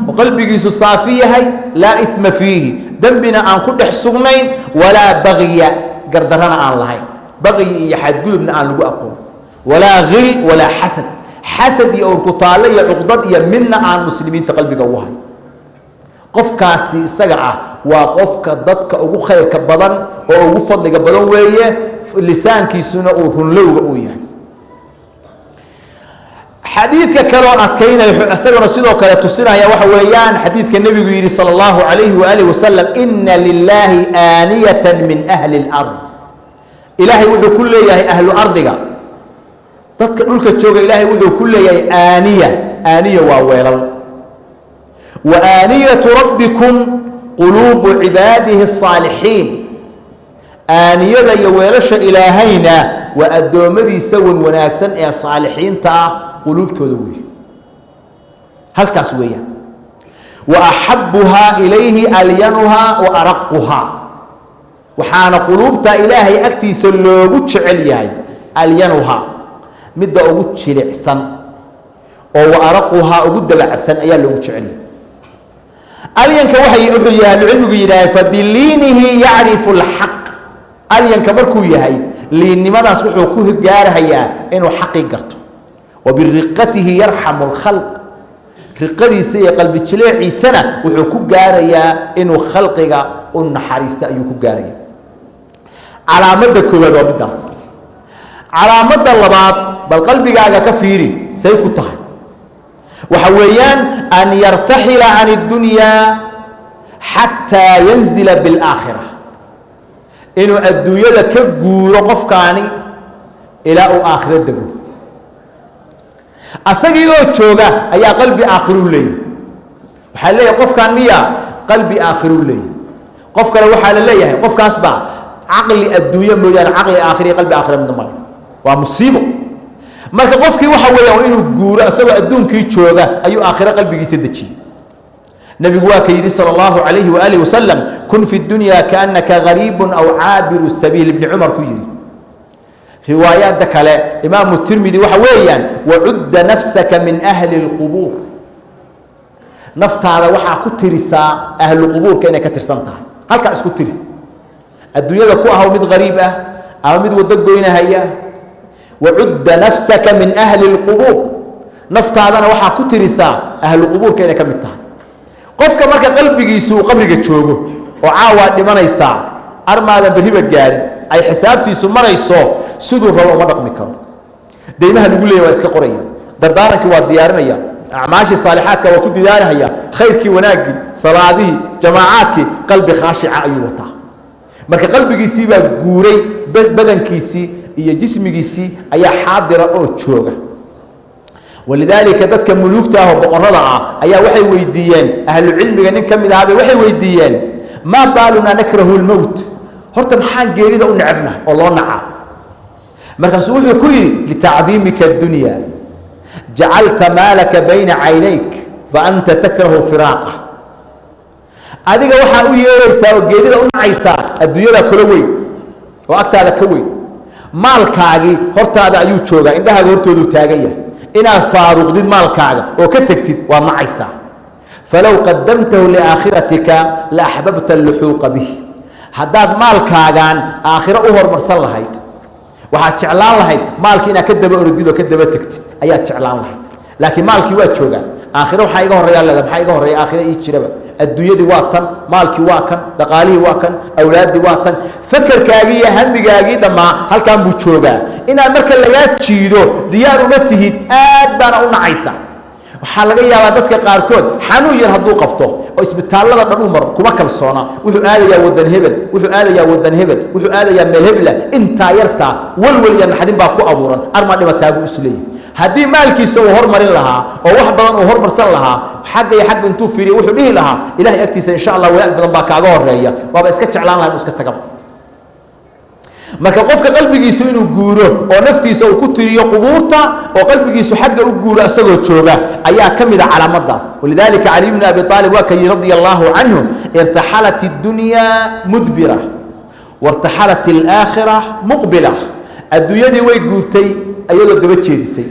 وقلبه صافي هي لا إثم فيه ذنبنا أن كل حسنين ولا بغي قدرنا عن الله بغي يحدد من أن لقوا أقول ولا غل ولا حسد أو قطالي عقدات يمنا عن مسلمين تقلبك وهاي qofkaasi isaga waa qofka dadka ugu khayrka badan oo ugu fadliga badan weeye lisaankiisuna uu runlowga u yahay xadiidka kale oo adkaynayo isaguna sidoo kale tusinaya waxa weeyaan xadiidka nabigu yiri sallallahu alayhi wa alihi wasallam inna lillahi aniyatan min ahli al-ard ilaahi wuxuu ku leeyahay ahlu ardiga dadka dhulka jooga ilaahi wuxuu ku leeyahay aniya waa weelal وآنية ربكم قلوب عباده الصالحين آنية يويلش إلهينا وأدومدي سوى وناكسن يا صالحين تا قلوب تدوي هل كاسوية وأحبها إليه ألينها وأرقها وحان قلوب تا إلهي أكتي سلوغتش علياي ألينها مدى أغتش لعسن وأرقها أغد لعسن أيال أغتش علي ألينك وحي أحيا العلم يراي فبلينه يعرف الحق ألينك بركو يهي لأن ماذا سوحو كوه جارهيا إنه حقيقته وبرقته يرحم الخلق رقدي سي قلبي تشليعي سنة وحو جارهيا إنه خلقك أن حريست أيوكو جارهيا على مدى كوه وبداس على مدى اللباب بل قلبك كفيري سيكو طهي وحويان أن يرتحل عن الدنيا حتى ينزل بالآخرة إنه الدنيا كجور قفكاني إلى آخر الدنيا أسجيو تشوجا أي قلبي آخر لي وحلي قفكان ميا قلبي آخر لي قفك لو حال لي قفك أصبع عقلي الدنيا ميان عقلي آخري قلبي آخر من ضمن ومصيبه marka qofkii waxa weeyaan inuu guuro asagoo adduunkii jooga ayuu aakhira qalbigiisa dajiyo nabigu waa ka yiri sallallahu alayhi wa alihi wasallam kun fi dunya kaannaka gharibun aw aabiru sabil ibn umar ku yiri riwaayada kale imam tirmidhi waxa weeyaan wa'udda nafsaka min ahli alqubur naftaada waxa ku tirisaa ahli alquburka inay ka tirsan tahay halka isku tiri adduunyada ku ahaw mid gariib ama mid wada goynahaya وعد نفسك من أهل القبور نفط هذا وحا كترسا أهل القبور كينا كمتها قفك مركا قلبك يسو قبرك تشوغو وعاوة لمن يسا أرمادا برهبة جاري أي حسابتي سمرا يسو سدو الروا مرق مكرو دايما هنقول لي واسك قرية دردارك وديارنا أعماشي صالحاتك وكد ديارها خيرك وناقي صلاة جماعاتك قلبي خاشعة أيوتا marka qalbigiisii baa guuray badankiisii iyo jismigiisii ayaa xaadira oo jooga walidaalika dadka muluugta ah oo boqorada ah ayaa waxay weydiiyeen ahlu cilmiga nin kamid ah waxay weydiiyeen ma baaluna nakrahu almawt horta maxaan geerida u nacabna oo loo naca markaasuu wuxuu ku yiri litacdiimika ad-dunya jacalta maalaka bayna caynayk fa anta takrahu firaaqa adiga waxa u yeeraysaa oo geerida u nacaysaa adduunyada kula weyn oo agtaada ka weyn maalkaagi hortaada ayuu joogaa indhahaaga hortoodu taagan yahay inaad faaruqdid maalkaaga oo ka tagtid waa nacaysaa falow qadamtahu liaakhiratika la axbabta alluxuuqa bih haddaad maalkaagaan aakhiro u hormarsan lahayd waxaad jeclaan lahayd maalkii inaad ka daba orodid oo ka daba tagtid ayaad jeclaan lahayd laakiin maalkii waa joogaa aakhiro waxaa iga horreeyaa leeda maxaa iga horreeya aakhiro ii jiraba adduunyadii waa tan maalkii waa kan dhaqaalihii waa kan awlaaddii waa tan fakarkaagii iyo hamigaagii dhammaa halkan buu joogaa inaad marka lagaa jiido diyaar uma tihid aad baana u nacaysa waxaa laga yaabaa dadka qaarkood xanuun yar hadduu qabto oo isbitaallada dhan u maro kuma kalsoona wuxuu aadayaa wadan hebel wuxuu aadayaa wadan hebel wuxuu aadayaa meel hebla intaa yartaa walwal iyo naxdin baa ku abuuran arma dhibataa buu isleeyahay haddii maalkiisa uu hormarin lahaa oo wax badan uu hormarsan lahaa xagga iyo xagga intuu fiiriyo wuxuu dhihi lahaa ilaahay agtiisa insha allah wanaag badan baa kaaga horeeya waaba iska jeclaan lahaa inuu iska tagaba marka qofka qalbigiisu inuu guuro oo naftiisa uu ku tiriyo qubuurta oo qalbigiisu xagga u guuro asagoo jooga ayaa kamid ah calaamadaas walidaalika cali ibn abi talib waa kay radiyallahu anhu irtahalat ad-dunya mudbira wartahalat al-akhirah muqbila adduunyadii way guurtay ayadoo daba jeedisay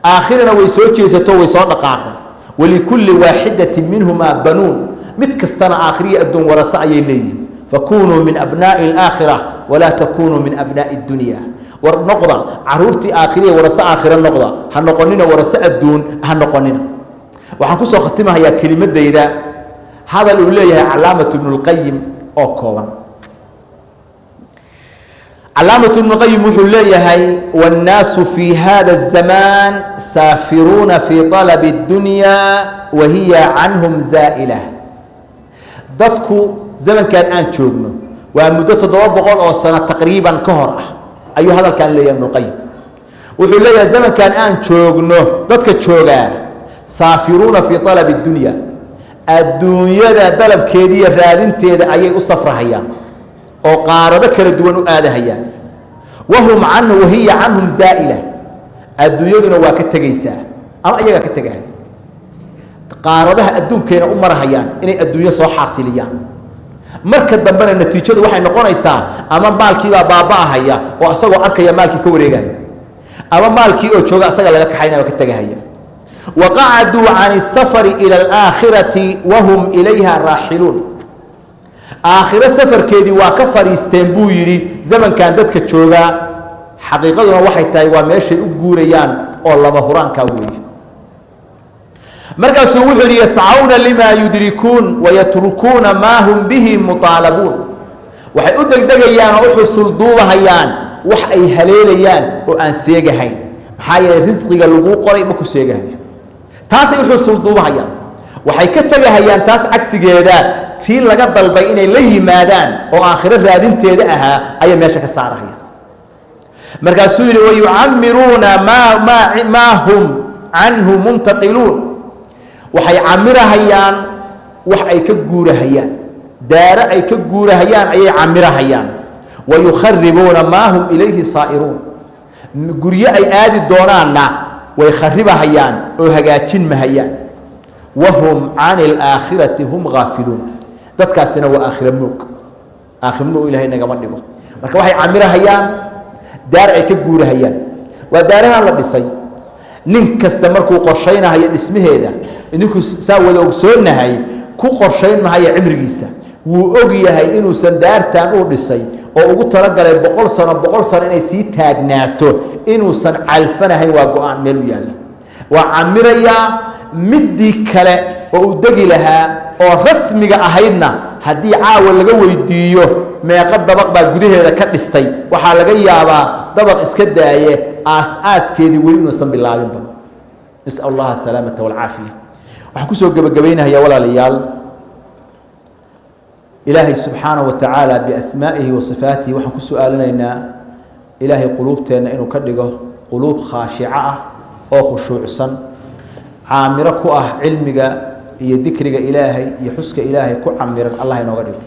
aakhirana way soo jeesato way soo dhaqaaqday walikulli waahidatin minhuma banuun mid kastana aakhiriya adduun warasa ayay leeyihiin فكونوا من أبناء الآخرة ولا تكونوا من أبناء الدنيا ورنقضة عرورتي آخرية ورساء آخرة النقضة هنقننا ورساء الدون هنقننا وحنكسو ختمها هي كلمة ديدا هذا الأولية علامة ابن القيم أو كوان علامة ابن القيم وحولية هي والناس في هذا الزمان سافرون في طلب الدنيا وهي عنهم زائلة ضدكو زمن كان أن شوفنا ومدة تضرب أو سنة تقريبا كهرة أي هذا كان لي ابن القيم وحولي زمن كان أن شوفنا ضدك شوفا سافرون في طلب الدنيا الدنيا طلب كيدية رادين تيدا أي أصفر هيان أو قارد كردوان آده هيان وهم عنه وهي عنهم زائلة الدنيا دون واكتجيسا أما أيها كتجاه قاردها الدون كينا أمر هيان إن الدنيا صح حاصليان marka dambana natiijadu waxay noqonaysaa ama maalkii baa baaba'ahaya oo asagoo arkaya maalkii ka wareegaya ama maalkii oo jooga asaga laga kaxaynaya ka tagahaya waqa'adu 'an as-safari ila al-akhirati wa hum ilayha raahilun aakhira safarkeedii waa ka fariisteen buu yiri zamankan dadka jooga xaqiiqaduna waxay tahay waa meeshay u guurayaan oo laba huraanka weey markaasuu wuxuu yidhi yascauna lima yudrikuun wayatrukuuna maa hum bihi muطaalabuun waxay u degdegayaan oo u xusul duubahayaan wax ay haleelayaan oo aan seegahayn maxaa yeelay risqiga lagu qoray ma ku seegahayo taasay u xusul duubahayaan waxay ka tegahayaan taas cagsigeeda tii laga dalbay inay la yimaadaan oo aakhiro raadinteeda ahaa ayay meesha ka saarahayaan markaasuu yidhi wayucamiruuna maa hum canhu muntaqiluun waxay camirahayaan wax ay ka guurahayaan daara ay ka guurahayaan ayay camirahayaan wayukharibuuna maa hum ilayhi saa'iruun guryo ay aadi doonaanna way kharibahayaan oo hagaajin mahayaan wahum cani alaakhirati hum gaafiluun dadkaasina waa aakhira moog ilaahay nagama dhigo marka waxay camirahayaan daar ay ka guurahayaan waa daarahan la dhisay nin kasta markuu qorshaynayo dhismaheeda idinku saa wada ogsoonahay ku qorshayn mahayo cimrigiisa wuu og yahay inuusan daartan uu dhisay oo ugu talagalay 100 sano inay sii taagnaato inuusan calfanahay waa go'aan meel u yaala waa camiraya midii kale oo uu degi lahaa oo rasmiga ahaydna haddii caawa laga weydiiyo meeqa dabaq baa gudaheeda ka dhistay waxaa laga yaabaa dabaq iska daaye aas-aaskeedii weli inuusan bilaabinba nas'al allaha asalaamata walcaafiya waxaan kusoo gebagabaynahayaa walaalayaal إلهي سبحانه وتعالى بأسمائه وصفاته وحن سؤالنا إن إلهي قلوبتنا إنه كدقه قلوب خاشعة أو خشوع صن عامرك علمك ذكرك إلهي يحسك إلهي كعمرك الله ينغرق.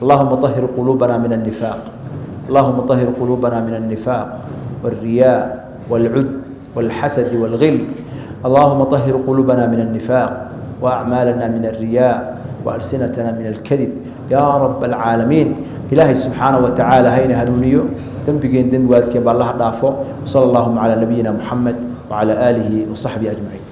اللهم طهر قلوبنا من النفاق، اللهم طهر قلوبنا من النفاق والرياء والعد والحسد والغل. اللهم طهر قلوبنا من النفاق وأعمالنا من الرياء وألسنتنا من الكذب يا رب العالمين. إلهي سبحانه وتعالى هين هنونيو دنبجين دنب والدكين بالله ضعفه. وصلى اللهم على نبينا محمد وعلى آله وصحبه أجمعين.